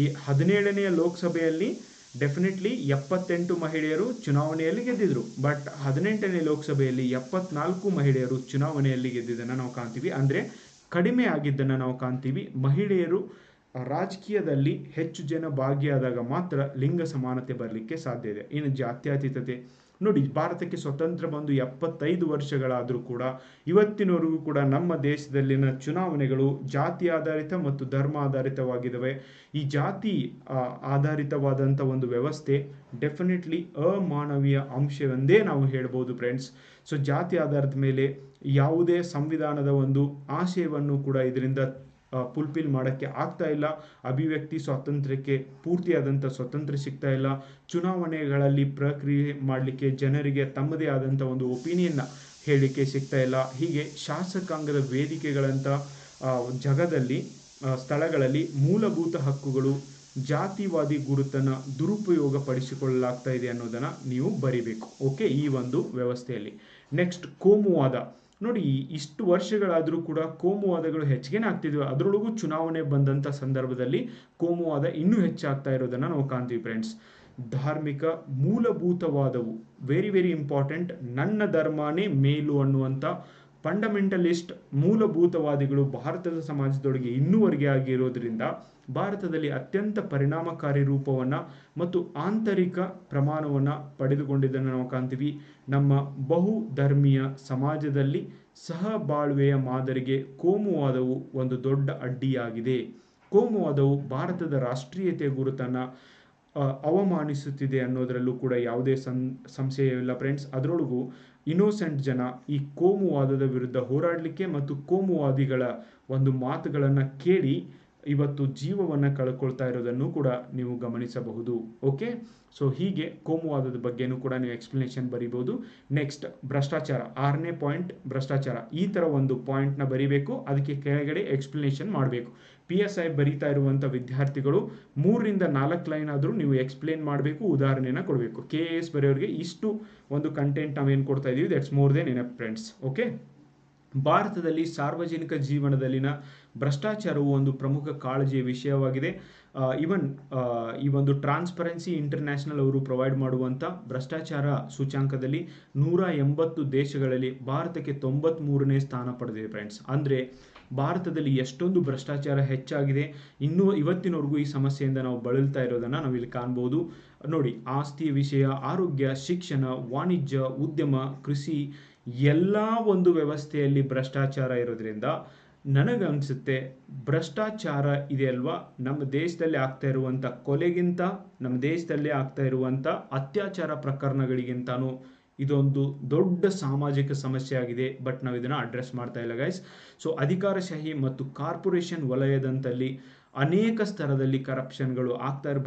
ಈ 17ನೇ ಲೋಕಸಭೆಯಲ್ಲಿ ಡೆಫಿನೆಟ್ಲಿ 78 ಮಹಿಳೆಯರು ಚುನಾವಣೆಯಲ್ಲಿ ಗೆದ್ದಿದ್ರು. ಬಟ್ 18ನೇ ಲೋಕಸಭೆಯಲ್ಲಿ 74 ಮಹಿಳೆಯರು ಚುನಾವಣೆಯಲ್ಲಿ ಗೆದ್ದಿದ್ದನ್ನು ನಾವು ಕಾಣ್ತೀವಿ. ಅಂದರೆ ಕಡಿಮೆ ಆಗಿದ್ದನ್ನು ನಾವು ಕಾಣ್ತೀವಿ. ಮಹಿಳೆಯರು ರಾಜಕೀಯದಲ್ಲಿ ಹೆಚ್ಚು ಜನ ಭಾಗಿಯಾದಾಗ ಮಾತ್ರ ಲಿಂಗ ಸಮಾನತೆ ಬರಲಿಕ್ಕೆ ಸಾಧ್ಯ ಇದೆ. ಇನ್ನು ಜಾತ್ಯತೀತತೆ ನೋಡಿ, ಭಾರತಕ್ಕೆ ಸ್ವತಂತ್ರ ಬಂದು 75 ವರ್ಷಗಳಾದರೂ ಕೂಡ ಇವತ್ತಿನವರೆಗೂ ಕೂಡ ನಮ್ಮ ದೇಶದಲ್ಲಿನ ಚುನಾವಣೆಗಳು ಜಾತಿ ಆಧಾರಿತ ಮತ್ತು ಧರ್ಮ ಆಧಾರಿತವಾಗಿದ್ದಾವೆ. ಈ ಜಾತಿ ಆಧಾರಿತವಾದಂಥ ಒಂದು ವ್ಯವಸ್ಥೆ ಡೆಫಿನೆಟ್ಲಿ ಅಮಾನವೀಯ ಅಂಶವೆಂದೇ ನಾವು ಹೇಳ್ಬೋದು ಫ್ರೆಂಡ್ಸ್. ಸೊ ಜಾತಿ ಆಧಾರದ ಮೇಲೆ ಯಾವುದೇ ಸಂವಿಧಾನದ ಒಂದು ಆಶಯವನ್ನು ಕೂಡ ಇದರಿಂದ ಫುಲ್ಫಿಲ್ ಮಾಡೋಕ್ಕೆ ಆಗ್ತಾ ಇಲ್ಲ. ಅಭಿವ್ಯಕ್ತಿ ಸ್ವಾತಂತ್ರ್ಯಕ್ಕೆ ಪೂರ್ತಿಯಾದಂಥ ಸ್ವತಂತ್ರ ಸಿಗ್ತಾ ಇಲ್ಲ. ಚುನಾವಣೆಗಳಲ್ಲಿ ಪ್ರಕ್ರಿಯೆ ಮಾಡಲಿಕ್ಕೆ ಜನರಿಗೆ ತಮ್ಮದೇ ಆದಂಥ ಒಂದು ಒಪಿನಿಯನ್ನ ಹೇಳಲಿಕ್ಕೆ ಸಿಗ್ತಾ ಇಲ್ಲ. ಹೀಗೆ ಶಾಸಕಾಂಗದ ವೇದಿಕೆಗಳಂಥ ಜಗದಲ್ಲಿ ಸ್ಥಳಗಳಲ್ಲಿ ಮೂಲಭೂತ ಹಕ್ಕುಗಳು, ಜಾತಿವಾದಿ ಗುರುತನ್ನು ದುರುಪಯೋಗ ಪಡಿಸಿಕೊಳ್ಳಲಾಗ್ತಾ ಇದೆ ಅನ್ನೋದನ್ನು ನೀವು ಬರಿಬೇಕು. ಓಕೆ, ಈ ಒಂದು ವ್ಯವಸ್ಥೆಯಲ್ಲಿ. ನೆಕ್ಸ್ಟ್, ಕೋಮುವಾದ ನೋಡಿ. ಇಷ್ಟು ವರ್ಷಗಳಾದರೂ ಕೂಡ ಕೋಮುವಾದಗಳು ಹೆಚ್ಚಿಗೆನೇ ಆಗ್ತಿದ್ವಿ. ಅದರೊಳಗೂ ಚುನಾವಣೆ ಬಂದಂಥ ಸಂದರ್ಭದಲ್ಲಿ ಕೋಮುವಾದ ಇನ್ನೂ ಹೆಚ್ಚಾಗ್ತಾ ಇರೋದನ್ನು ನಾವು ಕಾಣ್ತೀವಿ ಫ್ರೆಂಡ್ಸ್. ಧಾರ್ಮಿಕ ಮೂಲಭೂತವಾದವು ವೆರಿ ವೆರಿ ಇಂಪಾರ್ಟೆಂಟ್. ನನ್ನ ಧರ್ಮನೇ ಮೇಲು ಅನ್ನುವಂಥ ಫಂಡಮೆಂಟಲಿಸ್ಟ್ ಮೂಲಭೂತವಾದಿಗಳು ಭಾರತದ ಸಮಾಜದೊಳಗೆ ಇನ್ನೂವರೆಗೆ ಆಗಿರೋದ್ರಿಂದ ಭಾರತದಲ್ಲಿ ಅತ್ಯಂತ ಪರಿಣಾಮಕಾರಿ ರೂಪವನ್ನು ಮತ್ತು ಆಂತರಿಕ ಪ್ರಮಾಣವನ್ನು ಪಡೆದುಕೊಂಡಿದ್ದನ್ನು ನಾವು ಕಾಣ್ತೀವಿ. ನಮ್ಮ ಬಹುಧರ್ಮೀಯ ಸಮಾಜದಲ್ಲಿ ಸಹಬಾಳ್ವೆಯ ಮಾದರಿಗೆ ಕೋಮುವಾದವು ಒಂದು ದೊಡ್ಡ ಅಡ್ಡಿಯಾಗಿದೆ. ಕೋಮುವಾದವು ಭಾರತದ ರಾಷ್ಟ್ರೀಯತೆಯ ಗುರುತನ್ನು ಅವಮಾನಿಸುತ್ತಿದೆ ಅನ್ನೋದರಲ್ಲೂ ಕೂಡ ಯಾವುದೇ ಸಂಶಯವಿಲ್ಲ ಫ್ರೆಂಡ್ಸ್. ಅದರೊಳಗೂ ಇನ್ನೋಸೆಂಟ್ ಜನ ಈ ಕೋಮುವಾದದ ವಿರುದ್ಧ ಹೋರಾಡಲಿಕ್ಕೆ ಮತ್ತು ಕೋಮುವಾದಿಗಳ ಒಂದು ಮಾತುಗಳನ್ನು ಕೇಳಿ ಇವತ್ತು ಜೀವವನ್ನು ಕಳ್ಕೊಳ್ತಾ ಇರೋದನ್ನು ಕೂಡ ನೀವು ಗಮನಿಸಬಹುದು. ಓಕೆ, ಸೊ ಹೀಗೆ ಕೋಮುವಾದದ ಬಗ್ಗೆನೂ ಕೂಡ ನೀವು ಎಕ್ಸ್ಪ್ಲನೇಷನ್ ಬರಿಬೋದು. ನೆಕ್ಸ್ಟ್ ಭ್ರಷ್ಟಾಚಾರ, 6ನೇ ಪಾಯಿಂಟ್ ಭ್ರಷ್ಟಾಚಾರ. ಈ ಥರ ಒಂದು ಪಾಯಿಂಟ್ನ ಬರಿಬೇಕು, ಅದಕ್ಕೆ ಕೆಳಗಡೆ ಎಕ್ಸ್ಪ್ಲನೇಷನ್ ಮಾಡಬೇಕು. PSI ಬರಿತಾ ಇರುವಂಥ ವಿದ್ಯಾರ್ಥಿಗಳು 3ರಿಂದ 4 ಲೈನ್ ಆದರೂ ನೀವು ಎಕ್ಸ್ಪ್ಲೇನ್ ಮಾಡಬೇಕು, ಉದಾಹರಣೆನ ಕೊಡಬೇಕು. KAS ಬರೆಯೋರಿಗೆ ಇಷ್ಟು ಒಂದು ಕಂಟೆಂಟ್ ನಾವೇನು ಕೊಡ್ತಾ ಇದ್ದೀವಿ, that's more than enough friends. Okay, ಭಾರತದಲ್ಲಿ ಸಾರ್ವಜನಿಕ ಜೀವನದಲ್ಲಿನ ಭ್ರಷ್ಟಾಚಾರವು ಒಂದು ಪ್ರಮುಖ ಕಾಳಜಿಯ ವಿಷಯವಾಗಿದೆ. ಈ ಒಂದು ಟ್ರಾನ್ಸ್ಪರೆನ್ಸಿ ಇಂಟರ್ನ್ಯಾಷನಲ್ ಅವರು ಪ್ರೊವೈಡ್ ಮಾಡುವಂಥ ಭ್ರಷ್ಟಾಚಾರ ಸೂಚ್ಯಾಂಕದಲ್ಲಿ 180 ದೇಶಗಳಲ್ಲಿ ಭಾರತಕ್ಕೆ 93ನೇ ಸ್ಥಾನ ಪಡೆದಿದೆ ಫ್ರೆಂಡ್ಸ್. ಅಂದರೆ ಭಾರತದಲ್ಲಿ ಎಷ್ಟೊಂದು ಭ್ರಷ್ಟಾಚಾರ ಹೆಚ್ಚಾಗಿದೆ, ಇನ್ನೂ ಇವತ್ತಿನವರೆಗೂ ಈ ಸಮಸ್ಯೆಯಿಂದ ನಾವು ಬಳಲ್ತಾ ಇರೋದನ್ನು ನಾವಿಲ್ಲಿ ಕಾಣ್ಬೋದು. ನೋಡಿ, ಆಸ್ತಿ ವಿಷಯ, ಆರೋಗ್ಯ, ಶಿಕ್ಷಣ, ವಾಣಿಜ್ಯ, ಉದ್ಯಮ, ಕೃಷಿ ಎಲ್ಲ ಒಂದು ವ್ಯವಸ್ಥೆಯಲ್ಲಿ ಭ್ರಷ್ಟಾಚಾರ ಇರೋದ್ರಿಂದ ನನಗನ್ಸುತ್ತೆ ಭ್ರಷ್ಟಾಚಾರ ಇದೆ ಅಲ್ವಾ, ನಮ್ಮ ದೇಶದಲ್ಲಿ ಆಗ್ತಾ ಇರುವಂಥ ಕೊಲೆಗಿಂತ, ನಮ್ಮ ದೇಶದಲ್ಲಿ ಆಗ್ತಾ ಇರುವಂಥ ಅತ್ಯಾಚಾರ ಪ್ರಕರಣಗಳಿಗಿಂತನೂ ಇದೊಂದು ದೊಡ್ಡ ಸಾಮಾಜಿಕ ಸಮಸ್ಯೆ ಆಗಿದೆ. ಬಟ್ ನಾವು ಇದನ್ನು ಅಡ್ರೆಸ್ ಮಾಡ್ತಾ ಇಲ್ಲ ಗೈಸ್. ಸೊ ಅಧಿಕಾರಶಾಹಿ ಮತ್ತು ಕಾರ್ಪೊರೇಷನ್ ವಲಯದಂತಲ್ಲಿ ಅನೇಕ ಸ್ತರದಲ್ಲಿ ಕರಪ್ಷನ್ಗಳು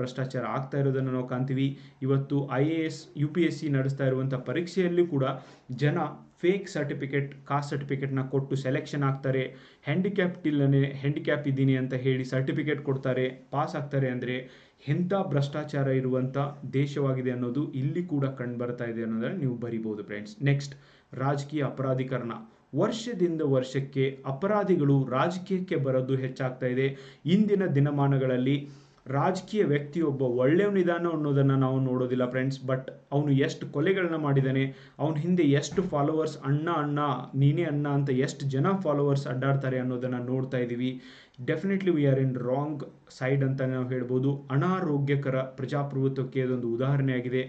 ಭ್ರಷ್ಟಾಚಾರ ಆಗ್ತಾ ಇರೋದನ್ನು ನಾವು ಕಾಣ್ತೀವಿ. ಇವತ್ತು IAS UPSC ನಡೆಸ್ತಾ ಇರುವಂಥ ಪರೀಕ್ಷೆಯಲ್ಲಿ ಕೂಡ ಜನ ಫೇಕ್ ಸರ್ಟಿಫಿಕೇಟ್, ಕಾಸ್ಟ್ ಸರ್ಟಿಫಿಕೇಟ್ನ ಕೊಟ್ಟು ಸೆಲೆಕ್ಷನ್ ಆಗ್ತಾರೆ. ಹ್ಯಾಂಡಿಕ್ಯಾಪ್ ಇದ್ದೀನಿ ಅಂತ ಹೇಳಿ ಸರ್ಟಿಫಿಕೇಟ್ ಕೊಡ್ತಾರೆ, ಪಾಸ್ ಆಗ್ತಾರೆ. ಅಂದರೆ ಎಂಥ ಭ್ರಷ್ಟಾಚಾರ ಇರುವಂಥ ದೇಶವಾಗಿದೆ ಅನ್ನೋದು ಇಲ್ಲಿ ಕೂಡ ಕಂಡು ಬರ್ತಾ ಇದೆ ಅನ್ನೋದನ್ನು ನೀವು ಬರಿಬೋದು ಫ್ರೆಂಡ್ಸ್. ನೆಕ್ಸ್ಟ್, ರಾಜಕೀಯ ಅಪರಾಧೀಕರಣ. ವರ್ಷದಿಂದ ವರ್ಷಕ್ಕೆ ಅಪರಾಧಿಗಳು ರಾಜಕೀಯಕ್ಕೆ ಬರೋದು ಹೆಚ್ಚಾಗ್ತಾ ಇದೆ. ಇಂದಿನ ದಿನಮಾನಗಳಲ್ಲಿ ರಾಜಕೀಯ ವ್ಯಕ್ತಿಯೊಬ್ಬ ಒಳ್ಳೆಯವನಿದಾನೋ ಅನ್ನೋದನ್ನು ನಾವು ನೋಡೋದಿಲ್ಲ ಫ್ರೆಂಡ್ಸ್. ಬಟ್ ಅವನು ಎಷ್ಟು ಕೊಲೆಗಳನ್ನ ಮಾಡಿದ್ದಾನೆ, ಅವನ ಹಿಂದೆ ಎಷ್ಟು ಫಾಲೋವರ್ಸ್, ಅಣ್ಣ ನೀನೇ ಅಣ್ಣ ಅಂತ ಎಷ್ಟು ಜನ ಫಾಲೋವರ್ಸ್ ಅಡ್ಡಾಡ್ತಾರೆ ಅನ್ನೋದನ್ನು ನೋಡ್ತಾ ಇದ್ದೀವಿ. Definitely we are in wrong side ಅಂತ ನಾವು ಹೇಳ್ಬೋದು. ಅನಾರೋಗ್ಯಕರ ಪ್ರಜಾಪ್ರಭುತ್ವಕ್ಕೆ ಅದೊಂದು ಉದಾಹರಣೆಯಾಗಿದೆ.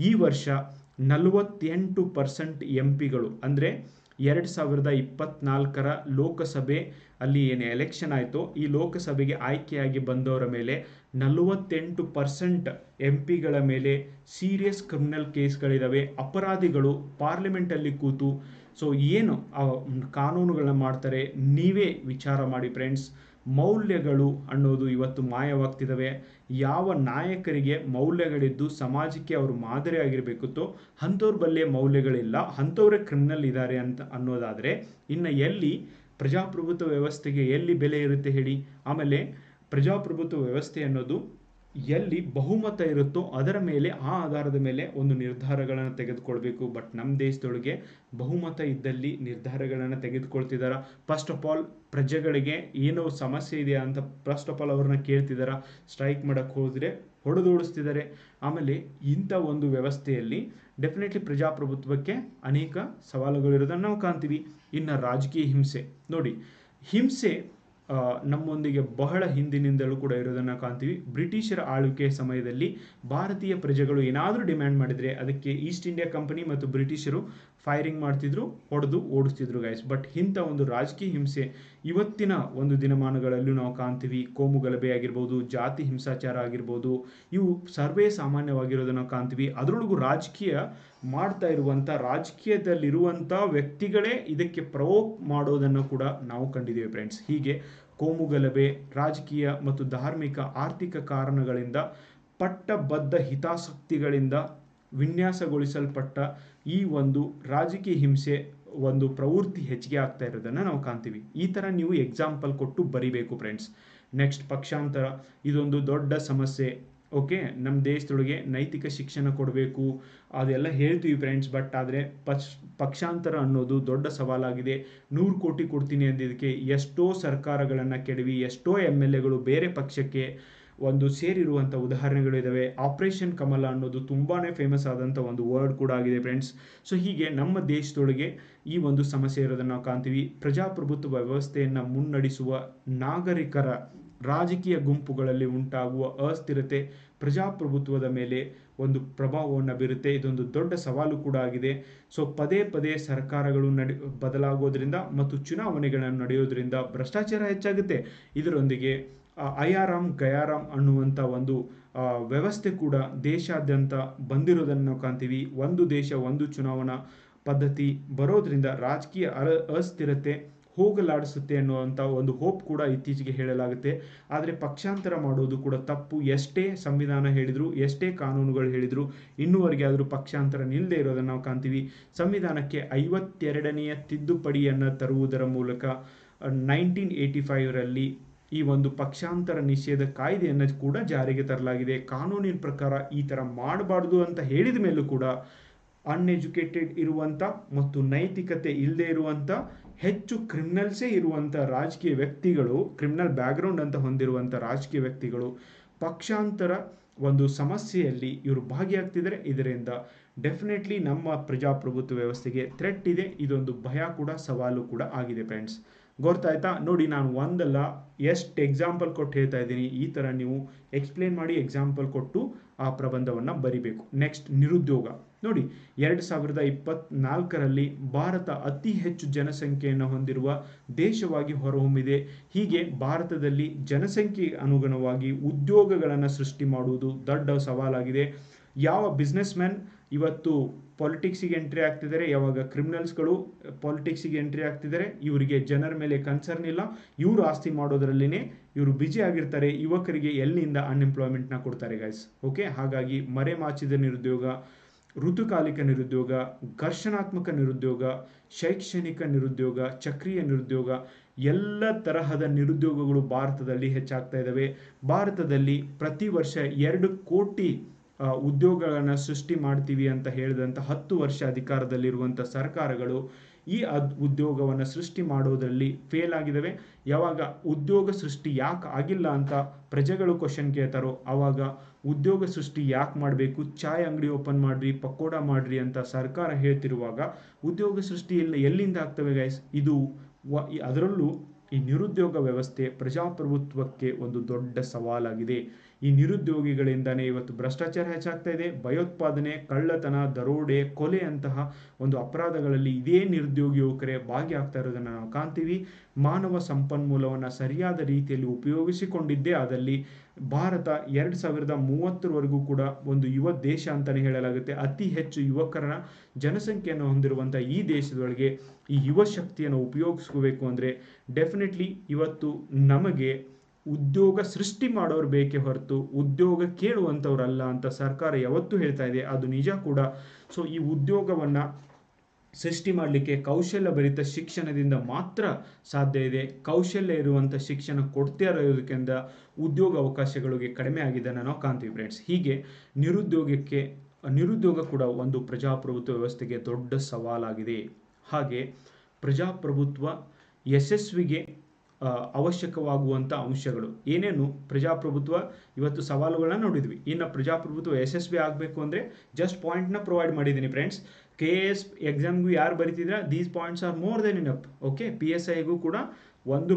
ಈ ವರ್ಷ 48% MP ಅಂದರೆ 2024ರ ಲೋಕಸಭೆ ಅಲ್ಲಿ ಏನು ಎಲೆಕ್ಷನ್ ಆಯಿತು, ಈ ಲೋಕಸಭೆಗೆ ಆಯ್ಕೆಯಾಗಿ ಬಂದವರ ಮೇಲೆ 48% MP ಮೇಲೆ ಸೀರಿಯಸ್ ಕ್ರಿಮಿನಲ್ ಕೇಸ್ಗಳಿದ್ದಾವೆ. ಅಪರಾಧಿಗಳು ಪಾರ್ಲಿಮೆಂಟಲ್ಲಿ ಕೂತು ಸೊ ಏನು ಕಾನೂನುಗಳನ್ನ ಮಾಡ್ತಾರೆ, ನೀವೇ ವಿಚಾರ ಮಾಡಿ ಫ್ರೆಂಡ್ಸ್. ಮೌಲ್ಯಗಳು ಅನ್ನೋದು ಇವತ್ತು ಮಾಯವಾಗ್ತಿದ್ದಾವೆ. ಯಾವ ನಾಯಕರಿಗೆ ಮೌಲ್ಯಗಳಿದ್ದು ಸಮಾಜಕ್ಕೆ ಅವರು ಮಾದರಿ ಆಗಿರಬೇಕಿತ್ತೋ ಅಂಥವ್ರ ಬಲ್ಲೇ ಮೌಲ್ಯಗಳಿಲ್ಲ, ಅಂಥವ್ರೇ ಕ್ರಿಮಿನಲ್ ಇದ್ದಾರೆ ಅಂತ ಅನ್ನೋದಾದರೆ ಇನ್ನು ಎಲ್ಲಿ ಪ್ರಜಾಪ್ರಭುತ್ವ ವ್ಯವಸ್ಥೆಗೆ ಎಲ್ಲಿ ಬೆಲೆ ಇರುತ್ತೆ ಹೇಳಿ? ಆಮೇಲೆ ಪ್ರಜಾಪ್ರಭುತ್ವ ವ್ಯವಸ್ಥೆ ಅನ್ನೋದು ಎಲ್ಲಿ ಬಹುಮತ ಇರುತ್ತೋ ಅದರ ಮೇಲೆ, ಆ ಆಧಾರದ ಮೇಲೆ ಒಂದು ನಿರ್ಧಾರಗಳನ್ನು ತೆಗೆದುಕೊಳ್ಬೇಕು. ಬಟ್ ನಮ್ಮ ದೇಶದೊಳಗೆ ಬಹುಮತ ಇದ್ದಲ್ಲಿ ನಿರ್ಧಾರಗಳನ್ನು ತೆಗೆದುಕೊಳ್ತಿದ್ದಾರೆ. ಫಸ್ಟ್ ಆಫ್ ಆಲ್ ಪ್ರಜೆಗಳಿಗೆ ಏನೋ ಸಮಸ್ಯೆ ಇದೆಯಾ ಅಂತ ಫಸ್ಟ್ ಆಫ್ ಆಲ್ ಅವ್ರನ್ನ ಕೇಳ್ತಿದ್ದಾರೆ. ಸ್ಟ್ರೈಕ್ ಮಾಡೋಕ್ಕೆ ಹೋದರೆ ಹೊಡೆದೋಡಿಸ್ತಿದ್ದಾರೆ. ಆಮೇಲೆ ಇಂಥ ಒಂದು ವ್ಯವಸ್ಥೆಯಲ್ಲಿ ಡೆಫಿನೆಟ್ಲಿ ಪ್ರಜಾಪ್ರಭುತ್ವಕ್ಕೆ ಅನೇಕ ಸವಾಲುಗಳಿರೋದನ್ನು ನಾವು ಕಾಣ್ತೀವಿ. ಇನ್ನು ರಾಜಕೀಯ ಹಿಂಸೆ ನೋಡಿ, ಹಿಂಸೆ ನಮ್ಮೊಂದಿಗೆ ಬಹಳ ಹಿಂದಿನಿಂದಲೂ ಕೂಡ ಇರೋದನ್ನು ಕಾಣ್ತೀವಿ. ಬ್ರಿಟಿಷರ ಆಳ್ವಿಕೆ ಸಮಯದಲ್ಲಿ ಭಾರತೀಯ ಪ್ರಜೆಗಳು ಏನಾದರೂ ಡಿಮ್ಯಾಂಡ್ ಮಾಡಿದರೆ ಅದಕ್ಕೆ ಈಸ್ಟ್ ಇಂಡಿಯಾ ಕಂಪನಿ ಮತ್ತು ಬ್ರಿಟಿಷರು ಫೈರಿಂಗ್ ಮಾಡ್ತಿದ್ರು, ಹೊಡೆದು ಓಡಿಸ್ತಿದ್ರು ಗೈಸ್. ಬಟ್ ಇಂಥ ಒಂದು ರಾಜಕೀಯ ಹಿಂಸೆ ಇವತ್ತಿನ ಒಂದು ದಿನಮಾನಗಳಲ್ಲೂ ನಾವು ಕಾಣ್ತೀವಿ. ಕೋಮು ಗಲಭೆ ಆಗಿರ್ಬೋದು, ಜಾತಿ ಹಿಂಸಾಚಾರ ಆಗಿರ್ಬೋದು, ಇವು ಸರ್ವೇ ಸಾಮಾನ್ಯವಾಗಿರೋದನ್ನು ಕಾಣ್ತೀವಿ. ಅದರೊಳಗೂ ರಾಜಕೀಯ ಮಾಡ್ತಾ ಇರುವಂಥ, ರಾಜಕೀಯದಲ್ಲಿರುವಂಥ ವ್ಯಕ್ತಿಗಳೇ ಇದಕ್ಕೆ ಪ್ರವೋಕ್ ಮಾಡೋದನ್ನು ಕೂಡ ನಾವು ಕಂಡಿದ್ದೇವೆ ಫ್ರೆಂಡ್ಸ್. ಹೀಗೆ ಕೋಮು ಗಲಭೆ, ರಾಜಕೀಯ ಮತ್ತು ಧಾರ್ಮಿಕ ಆರ್ಥಿಕ ಕಾರಣಗಳಿಂದ, ಪಟ್ಟಬದ್ಧ ಹಿತಾಸಕ್ತಿಗಳಿಂದ ವಿನ್ಯಾಸಗೊಳಿಸಲ್ಪಟ್ಟ ಈ ಒಂದು ರಾಜಕೀಯ ಹಿಂಸೆ ಒಂದು ಪ್ರವೃತ್ತಿ ಹೆಚ್ಚಿಗೆ ಆಗ್ತಾ ಇರೋದನ್ನು ನಾವು ಕಾಣ್ತೀವಿ. ಈ ಥರ ನೀವು ಎಕ್ಸಾಂಪಲ್ ಕೊಟ್ಟು ಬರಿಬೇಕು ಫ್ರೆಂಡ್ಸ್. ನೆಕ್ಸ್ಟ್, ಪಕ್ಷಾಂತರ. ಇದೊಂದು ದೊಡ್ಡ ಸಮಸ್ಯೆ. ಓಕೆ, ನಮ್ಮ ದೇಶದೊಳಗೆ ನೈತಿಕ ಶಿಕ್ಷಣ ಕೊಡಬೇಕು ಅದೆಲ್ಲ ಹೇಳ್ತೀವಿ ಫ್ರೆಂಡ್ಸ್. ಬಟ್ ಆದರೆ ಪಕ್ಷಾಂತರ ಅನ್ನೋದು ದೊಡ್ಡ ಸವಾಲಾಗಿದೆ. 100 ಕೋಟಿ ಕೊಡ್ತೀನಿ ಅಂದಿದ್ದಕ್ಕೆ ಎಷ್ಟೋ ಸರ್ಕಾರಗಳನ್ನು ಕೆಡವಿ ಎಷ್ಟೋ MLAಗಳು ಬೇರೆ ಪಕ್ಷಕ್ಕೆ ಒಂದು ಸೇರಿರುವಂಥ ಉದಾಹರಣೆಗಳು ಇದ್ದಾವೆ. ಆಪರೇಷನ್ ಕಮಲ ಅನ್ನೋದು ತುಂಬಾ ಫೇಮಸ್ ಆದಂಥ ಒಂದು ವರ್ಡ್ ಕೂಡ ಆಗಿದೆ ಫ್ರೆಂಡ್ಸ್. ಸೊ ಹೀಗೆ ನಮ್ಮ ದೇಶದೊಳಗೆ ಈ ಒಂದು ಸಮಸ್ಯೆ ಇರೋದನ್ನು ನಾವು ಕಾಣ್ತೀವಿ. ಪ್ರಜಾಪ್ರಭುತ್ವ ವ್ಯವಸ್ಥೆಯನ್ನು ಮುನ್ನಡೆಸುವ ನಾಗರಿಕರ ರಾಜಕೀಯ ಗುಂಪುಗಳಲ್ಲಿ ಉಂಟಾಗುವ ಅಸ್ಥಿರತೆ ಪ್ರಜಾಪ್ರಭುತ್ವದ ಮೇಲೆ ಒಂದು ಪ್ರಭಾವವನ್ನು ಬೀರುತ್ತೆ. ಇದೊಂದು ದೊಡ್ಡ ಸವಾಲು ಕೂಡ ಆಗಿದೆ. ಸೊ ಪದೇ ಪದೇ ಸರ್ಕಾರಗಳು ಬದಲಾಗೋದ್ರಿಂದ ಮತ್ತು ಚುನಾವಣೆಗಳನ್ನು ನಡೆಯೋದ್ರಿಂದ ಭ್ರಷ್ಟಾಚಾರ ಹೆಚ್ಚಾಗುತ್ತೆ. ಇದರೊಂದಿಗೆ ಐಯಾರಾಮ್ ಗಯಾರಾಮ್ ಅನ್ನುವಂಥ ಒಂದು ವ್ಯವಸ್ಥೆ ಕೂಡ ದೇಶಾದ್ಯಂತ ಬಂದಿರೋದನ್ನು ನಾವು ಕಾಣ್ತೀವಿ. ಒಂದು ದೇಶ ಒಂದು ಚುನಾವಣಾ ಪದ್ಧತಿ ಬರೋದ್ರಿಂದ ರಾಜಕೀಯ ಅಸ್ಥಿರತೆ ಹೋಗಲಾಡಿಸುತ್ತೆ ಅನ್ನುವಂಥ ಒಂದು ಹೋಪ್ ಕೂಡ ಇತ್ತೀಚೆಗೆ ಹೇಳಲಾಗುತ್ತೆ. ಆದರೆ ಪಕ್ಷಾಂತರ ಮಾಡೋದು ಕೂಡ ತಪ್ಪು. ಎಷ್ಟೇ ಸಂವಿಧಾನ ಹೇಳಿದ್ರು, ಎಷ್ಟೇ ಕಾನೂನುಗಳು ಹೇಳಿದ್ರು, ಇನ್ನೂವರೆಗೆ ಆದರೂ ಪಕ್ಷಾಂತರ ನಿಲ್ಲದೆ ಇರೋದನ್ನು ನಾವು ಕಾಣ್ತೀವಿ. ಸಂವಿಧಾನಕ್ಕೆ 52ನೇ ತಿದ್ದುಪಡಿಯನ್ನು ತರುವುದರ ಮೂಲಕ 1985ರಲ್ಲಿ ಈ ಒಂದು ಪಕ್ಷಾಂತರ ನಿಷೇಧ ಕಾಯ್ದೆಯನ್ನು ಕೂಡ ಜಾರಿಗೆ ತರಲಾಗಿದೆ. ಕಾನೂನಿನ ಪ್ರಕಾರ ಈ ಥರ ಮಾಡಬಾರ್ದು ಅಂತ ಹೇಳಿದ ಮೇಲೂ ಕೂಡ ಅನ್ಎಜುಕೇಟೆಡ್ ಇರುವಂಥ ಮತ್ತು ನೈತಿಕತೆ ಇಲ್ಲದೆ ಇರುವಂಥ ಹೆಚ್ಚು ಕ್ರಿಮಿನಲ್ಸೇ ಇರುವಂಥ ರಾಜಕೀಯ ವ್ಯಕ್ತಿಗಳು, ಕ್ರಿಮಿನಲ್ ಬ್ಯಾಕ್ಗ್ರೌಂಡ್ ಅಂತ ಹೊಂದಿರುವಂಥ ರಾಜಕೀಯ ವ್ಯಕ್ತಿಗಳು ಪಕ್ಷಾಂತರ ಒಂದು ಸಮಸ್ಯೆಯಲ್ಲಿ ಇವರು ಭಾಗಿಯಾಗ್ತಿದ್ದಾರೆ. ಇದರಿಂದ ಡೆಫಿನೆಟ್ಲಿ ನಮ್ಮ ಪ್ರಜಾಪ್ರಭುತ್ವ ವ್ಯವಸ್ಥೆಗೆ ಥ್ರೆಟ್ ಇದೆ. ಇದೊಂದು ಭಯ ಕೂಡ, ಸವಾಲು ಕೂಡ ಆಗಿದೆ ಫ್ರೆಂಡ್ಸ್. ಗೊತ್ತಾಯ್ತಾ? ನೋಡಿ, ನಾನು ಒಂದಲ್ಲ ಎಷ್ಟು ಎಕ್ಸಾಂಪಲ್ ಕೊಟ್ಟು ಹೇಳ್ತಾ ಇದ್ದೀನಿ. ಈ ಥರ ನೀವು ಎಕ್ಸ್ಪ್ಲೇನ್ ಮಾಡಿ ಎಕ್ಸಾಂಪಲ್ ಕೊಟ್ಟು ಆ ಪ್ರಬಂಧವನ್ನು ಬರಿಬೇಕು. ನೆಕ್ಸ್ಟ್, ನಿರುದ್ಯೋಗ. ನೋಡಿ, 2024ರಲ್ಲಿ ಭಾರತ ಅತಿ ಹೆಚ್ಚು ಜನಸಂಖ್ಯೆಯನ್ನು ಹೊಂದಿರುವ ದೇಶವಾಗಿ ಹೊರಹೊಮ್ಮಿದೆ. ಹೀಗೆ ಭಾರತದಲ್ಲಿ ಜನಸಂಖ್ಯೆ ಅನುಗುಣವಾಗಿ ಉದ್ಯೋಗಗಳನ್ನು ಸೃಷ್ಟಿ ಮಾಡುವುದು ದೊಡ್ಡ ಸವಾಲಾಗಿದೆ. ಯಾವ ಬಿಸ್ನೆಸ್ ಮ್ಯಾನ್ ಇವತ್ತು ಪಾಲಿಟಿಕ್ಸಿಗೆ ಎಂಟ್ರಿ ಆಗ್ತಿದ್ದಾರೆ, ಯಾವಾಗ ಕ್ರಿಮಿನಲ್ಸ್ಗಳು ಪಾಲಿಟಿಕ್ಸಿಗೆ ಎಂಟ್ರಿ ಆಗ್ತಿದ್ದಾರೆ, ಇವರಿಗೆ ಜನರ ಮೇಲೆ ಕನ್ಸರ್ನ್ ಇಲ್ಲ, ಇವರು ಆಸ್ತಿ ಮಾಡೋದ್ರಲ್ಲಿನೇ ಇವರು ಬಿಜಿ ಆಗಿರ್ತಾರೆ. ಯುವಕರಿಗೆ ಎಲ್ಲಿಂದ ಅನ್ಎಂಪ್ಲಾಯ್ಮೆಂಟ್ನ ಕೊಡ್ತಾರೆ ಗೈಸ್. ಓಕೆ, ಹಾಗಾಗಿ ಮರೆಮಾಚಿದ ನಿರುದ್ಯೋಗ, ಋತುಕಾಲಿಕ ನಿರುದ್ಯೋಗ, ಘರ್ಷಣಾತ್ಮಕ ನಿರುದ್ಯೋಗ, ಶೈಕ್ಷಣಿಕ ನಿರುದ್ಯೋಗ, ಚಕ್ರೀಯ ನಿರುದ್ಯೋಗ, ಎಲ್ಲ ತರಹದ ನಿರುದ್ಯೋಗಗಳು ಭಾರತದಲ್ಲಿ ಹೆಚ್ಚಾಗ್ತಾ ಇದ್ದಾವೆ. ಭಾರತದಲ್ಲಿ ಪ್ರತಿ ವರ್ಷ 2 ಕೋಟಿ ಉದ್ಯೋಗಗಳನ್ನು ಸೃಷ್ಟಿ ಮಾಡ್ತೀವಿ ಅಂತ ಹೇಳಿದಂಥ 10 ವರ್ಷ ಅಧಿಕಾರದಲ್ಲಿರುವಂಥ ಸರ್ಕಾರಗಳು ಈ ಉದ್ಯೋಗವನ್ನು ಸೃಷ್ಟಿ ಮಾಡೋದರಲ್ಲಿ ಫೇಲ್ ಆಗಿದ್ದಾವೆ. ಯಾವಾಗ ಉದ್ಯೋಗ ಸೃಷ್ಟಿ ಯಾಕೆ ಆಗಿಲ್ಲ ಅಂತ ಪ್ರಜೆಗಳು ಕ್ವಶನ್ ಕೇಳ್ತಾರೋ ಆವಾಗ ಉದ್ಯೋಗ ಸೃಷ್ಟಿ ಯಾಕೆ ಮಾಡಬೇಕು, ಚಾಯ್ ಅಂಗಡಿ ಓಪನ್ ಮಾಡಿರಿ, ಪಕೋಡ ಮಾಡಿರಿ ಅಂತ ಸರ್ಕಾರ ಹೇಳ್ತಿರುವಾಗ ಉದ್ಯೋಗ ಸೃಷ್ಟಿ ಎಲ್ಲಿಂದ ಆಗ್ತವೆ ಗೈಸ್? ಇದು ಅದರಲ್ಲೂ ಈ ನಿರುದ್ಯೋಗ ವ್ಯವಸ್ಥೆ ಪ್ರಜಾಪ್ರಭುತ್ವಕ್ಕೆ ಒಂದು ದೊಡ್ಡ ಸವಾಲಾಗಿದೆ. ಈ ನಿರುದ್ಯೋಗಿಗಳಿಂದನೇ ಇವತ್ತು ಭ್ರಷ್ಟಾಚಾರ ಹೆಚ್ಚಾಗ್ತಾ ಇದೆ. ಭಯೋತ್ಪಾದನೆ, ಕಳ್ಳತನ, ದರೋಡೆ, ಕೊಲೆ ಅಂತಹ ಒಂದು ಅಪರಾಧಗಳಲ್ಲಿ ಇದೇ ನಿರುದ್ಯೋಗಿ ಯುವಕರೇ ಭಾಗಿಯಾಗ್ತಾ ಇರೋದನ್ನು ನಾವು ಕಾಣ್ತೀವಿ. ಮಾನವ ಸಂಪನ್ಮೂಲವನ್ನು ಸರಿಯಾದ ರೀತಿಯಲ್ಲಿ ಉಪಯೋಗಿಸಿಕೊಂಡಿದ್ದೇ ಆದಲ್ಲಿ ಭಾರತ 2030ರವರೆಗೂ ಕೂಡ ಒಂದು ಯುವ ದೇಶ ಅಂತಲೇ ಹೇಳಲಾಗುತ್ತೆ. ಅತಿ ಹೆಚ್ಚು ಯುವಕರ ಜನಸಂಖ್ಯೆಯನ್ನು ಹೊಂದಿರುವಂಥ ಈ ದೇಶದೊಳಗೆ ಈ ಯುವ ಶಕ್ತಿಯನ್ನು ಉಪಯೋಗಿಸ್ಕೋಬೇಕು ಅಂದರೆ ಡೆಫಿನೆಟ್ಲಿ ಇವತ್ತು ನಮಗೆ ಉದ್ಯೋಗ ಸೃಷ್ಟಿ ಮಾಡೋರು ಬೇಕೇ ಹೊರತು ಉದ್ಯೋಗ ಕೇಳುವಂಥವ್ರಲ್ಲ ಅಂತ ಸರ್ಕಾರ ಯಾವತ್ತೂ ಹೇಳ್ತಾ ಇದೆ. ಅದು ನಿಜ ಕೂಡ. ಸೊ ಈ ಉದ್ಯೋಗವನ್ನು ಸೃಷ್ಟಿ ಮಾಡಲಿಕ್ಕೆ ಕೌಶಲ್ಯಭರಿತ ಶಿಕ್ಷಣದಿಂದ ಮಾತ್ರ ಸಾಧ್ಯ ಇದೆ. ಕೌಶಲ್ಯ ಇರುವಂಥ ಶಿಕ್ಷಣ ಕೊಡ್ತಾ ಇರೋದಕ್ಕಿಂತ ಉದ್ಯೋಗ ಅವಕಾಶಗಳಿಗೆ ಕಡಿಮೆ ಆಗಿದ್ದನ್ನು ನಾವು ಕಾಣ್ತೀವಿ ಫ್ರೆಂಡ್ಸ್. ಹೀಗೆ ನಿರುದ್ಯೋಗ ಕೂಡ ಒಂದು ಪ್ರಜಾಪ್ರಭುತ್ವ ವ್ಯವಸ್ಥೆಗೆ ದೊಡ್ಡ ಸವಾಲಾಗಿದೆ. ಹಾಗೆ ಪ್ರಜಾಪ್ರಭುತ್ವ ಯಶಸ್ವಿಗೆ ಅವಶ್ಯಕವಾಗುವಂಥ ಅಂಶಗಳು ಏನೇನು? ಪ್ರಜಾಪ್ರಭುತ್ವ ಇವತ್ತು ಸವಾಲುಗಳನ್ನ ನೋಡಿದ್ವಿ. ಇನ್ನು ಪ್ರಜಾಪ್ರಭುತ್ವ ಯಶಸ್ವಿ ಆಗಬೇಕು ಅಂದರೆ ಜಸ್ಟ್ ಪಾಯಿಂಟ್ನ ಪ್ರೊವೈಡ್ ಮಾಡಿದ್ದೀನಿ ಫ್ರೆಂಡ್ಸ್. KS ಎಕ್ಸಾಮ್ಗೂ ಯಾರು ಬರೀತಿದ್ರೆ these points are more than enough. Okay, PSIಗೂ ಕೂಡ ಒಂದು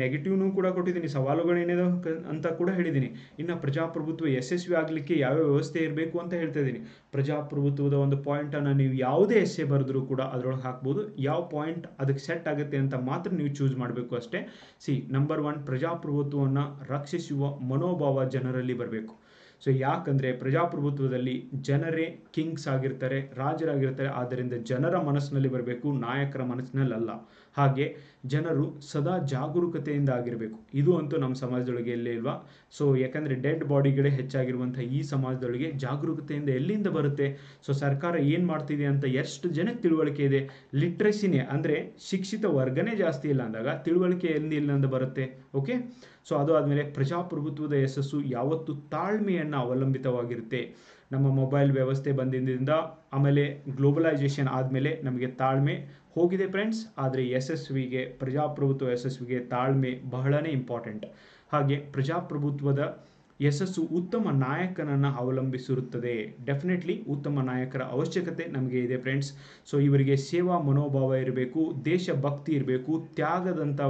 ನೆಗೆಟಿವ್ನೂ ಕೂಡ ಕೊಟ್ಟಿದ್ದೀನಿ, ಸವಾಲುಗಳೇನಿದೆ ಅಂತ ಕೂಡ ಹೇಳಿದ್ದೀನಿ. ಇನ್ನು ಪ್ರಜಾಪ್ರಭುತ್ವ ಯಶಸ್ವಿ ಆಗಲಿಕ್ಕೆ ಯಾವ್ಯಾವ ವ್ಯವಸ್ಥೆ ಇರಬೇಕು ಅಂತ ಹೇಳ್ತಾ ಇದ್ದೀನಿ. ಪ್ರಜಾಪ್ರಭುತ್ವದ ಒಂದು ಪಾಯಿಂಟನ್ನು ನೀವು ಯಾವುದೇ ಎಸ್ಸೆ ಬರೆದ್ರೂ ಕೂಡ ಅದರೊಳಗೆ ಹಾಕ್ಬೋದು. ಯಾವ ಪಾಯಿಂಟ್ ಅದಕ್ಕೆ ಸೆಟ್ ಆಗುತ್ತೆ ಅಂತ ಮಾತ್ರ ನೀವು ಚೂಸ್ ಮಾಡಬೇಕು ಅಷ್ಟೇ. ನಂಬರ್ 1, ಪ್ರಜಾಪ್ರಭುತ್ವವನ್ನು ರಕ್ಷಿಸುವ ಮನೋಭಾವ ಜನರಲ್ಲಿ ಬರಬೇಕು. ಸೊ ಯಾಕಂದರೆ ಪ್ರಜಾಪ್ರಭುತ್ವದಲ್ಲಿ ಜನರೇ ಕಿಂಗ್ಸ್ ಆಗಿರ್ತಾರೆ, ರಾಜರಾಗಿರ್ತಾರೆ. ಆದ್ದರಿಂದ ಜನರ ಮನಸ್ಸಿನಲ್ಲಿ ಬರಬೇಕು, ನಾಯಕರ ಮನಸ್ಸಿನಲ್ಲ. ಹಾಗೆ ಜನರು ಸದಾ ಜಾಗರೂಕತೆಯಿಂದ ಆಗಿರಬೇಕು. ಇದು ಅಂತೂ ನಮ್ಮ ಸಮಾಜದೊಳಗೆ ಎಲ್ಲೇ ಇಲ್ವಾ? ಸೊ ಯಾಕಂದರೆ ಡೆಡ್ ಬಾಡಿಗಳೇ ಹೆಚ್ಚಾಗಿರುವಂಥ ಈ ಸಮಾಜದೊಳಗೆ ಜಾಗರೂಕತೆಯಿಂದ ಎಲ್ಲಿಂದ ಬರುತ್ತೆ? ಸೊ ಸರ್ಕಾರ ಏನು ಮಾಡ್ತಿದೆ ಅಂತ ಎಷ್ಟು ಜನಕ್ಕೆ ತಿಳುವಳಿಕೆ ಇದೆ? ಲಿಟ್ರಸಿನೇ ಅಂದರೆ ಶಿಕ್ಷಿತ ವರ್ಗನೇ ಜಾಸ್ತಿ ಇಲ್ಲ ಅಂದಾಗ ತಿಳುವಳಿಕೆ ಎಲ್ಲಿಂದ ಬರುತ್ತೆ? ಓಕೆ, ಸೊ ಅದು ಆದಮೇಲೆ ಪ್ರಜಾಪ್ರಭುತ್ವದ ಯಶಸ್ಸು ಯಾವತ್ತೂ ತಾಳ್ಮೆಯನ್ನು ಅವಲಂಬಿತವಾಗಿರುತ್ತೆ. ನಮ್ಮ ಮೊಬೈಲ್ ವ್ಯವಸ್ಥೆ ಬಂದಿದ್ದರಿಂದ ಆಮೇಲೆ ಗ್ಲೋಬಲೈಸೇಷನ್ ಆದಮೇಲೆ ನಮಗೆ ತಾಳ್ಮೆ ಹೋಗಿದೆ ಫ್ರೆಂಡ್ಸ್. ಆದರೆ ಪ್ರಜಾಪ್ರಭುತ್ವ ಯಶಸ್ವಿಗೆ ತಾಳ್ಮೆ ಬಹಳನೇ ಇಂಪಾರ್ಟೆಂಟ್. ಹಾಗೆ ಪ್ರಜಾಪ್ರಭುತ್ವದ ಯಶಸ್ಸು ಉತ್ತಮ ನಾಯಕನನ್ನು ಅವಲಂಬಿಸಿರುತ್ತದೆ. ಡೆಫಿನೆಟ್ಲಿ ಉತ್ತಮ ನಾಯಕರ ಅವಶ್ಯಕತೆ ನಮಗೆ ಇದೆ ಫ್ರೆಂಡ್ಸ್. ಸೊ ಇವರಿಗೆ ಸೇವಾ ಮನೋಭಾವ ಇರಬೇಕು, ದೇಶಭಕ್ತಿ ಇರಬೇಕು, ತ್ಯಾಗದಂಥ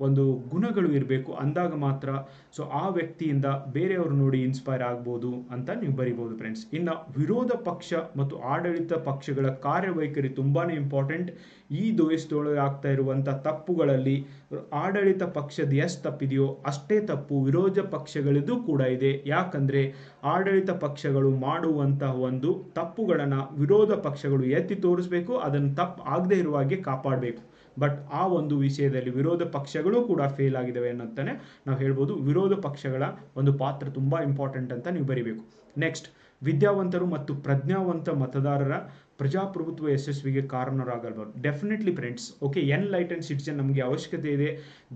ಒಂದು ಗುಣಗಳು ಇರಬೇಕು. ಅಂದಾಗ ಮಾತ್ರ ಸೊ ಆ ವ್ಯಕ್ತಿಯಿಂದ ಬೇರೆಯವರು ನೋಡಿ ಇನ್ಸ್ಪೈರ್ ಆಗ್ಬೋದು ಅಂತ ನೀವು ಬರಿಬೋದು ಫ್ರೆಂಡ್ಸ್. ಇನ್ನು ವಿರೋಧ ಪಕ್ಷ ಮತ್ತು ಆಡಳಿತ ಪಕ್ಷಗಳ ಕಾರ್ಯವೈಖರಿ ತುಂಬಾ ಇಂಪಾರ್ಟೆಂಟ್. ಈ ದೇಶದೊಳಗೆ ಆಗ್ತಾ ಇರುವಂಥ ತಪ್ಪುಗಳಲ್ಲಿ ಆಡಳಿತ ಪಕ್ಷದ ಎಷ್ಟು ತಪ್ಪಿದೆಯೋ ಅಷ್ಟೇ ತಪ್ಪು ವಿರೋಧ ಪಕ್ಷಗಳದ್ದು ಕೂಡ ಇದೆ. ಯಾಕಂದರೆ ಆಡಳಿತ ಪಕ್ಷಗಳು ಮಾಡುವಂತಹ ಒಂದು ತಪ್ಪುಗಳನ್ನು ವಿರೋಧ ಪಕ್ಷಗಳು ಎತ್ತಿ ತೋರಿಸ್ಬೇಕು, ಅದನ್ನು ತಪ್ಪು ಆಗದೆ ಇರುವ ಹಾಗೆ ಕಾಪಾಡಬೇಕು. ಬಟ್ ಆ ಒಂದು ವಿಷಯದಲ್ಲಿ ವಿರೋಧ ಪಕ್ಷಗಳು ಕೂಡ ಫೇಲ್ ಆಗಿದ್ದಾವೆ ಅನ್ನಂತಾನೆ ನಾವು ಹೇಳ್ಬೋದು. ವಿರೋಧ ಪಕ್ಷಗಳ ಒಂದು ಪಾತ್ರ ತುಂಬ ಇಂಪಾರ್ಟೆಂಟ್ ಅಂತ ನೀವು ಬರಿಬೇಕು. ನೆಕ್ಸ್ಟ್, ವಿದ್ಯಾವಂತರು ಮತ್ತು ಪ್ರಜ್ಞಾವಂತ ಮತದಾರರ ಪ್ರಜಾಪ್ರಭುತ್ವ ಯಶಸ್ವಿಗೆ ಕಾರಣರಾಗಬಾರದು. Definitely friends, okay, enlightened citizen ನಮಗೆ ಅವಶ್ಯಕತೆ ಇದೆ.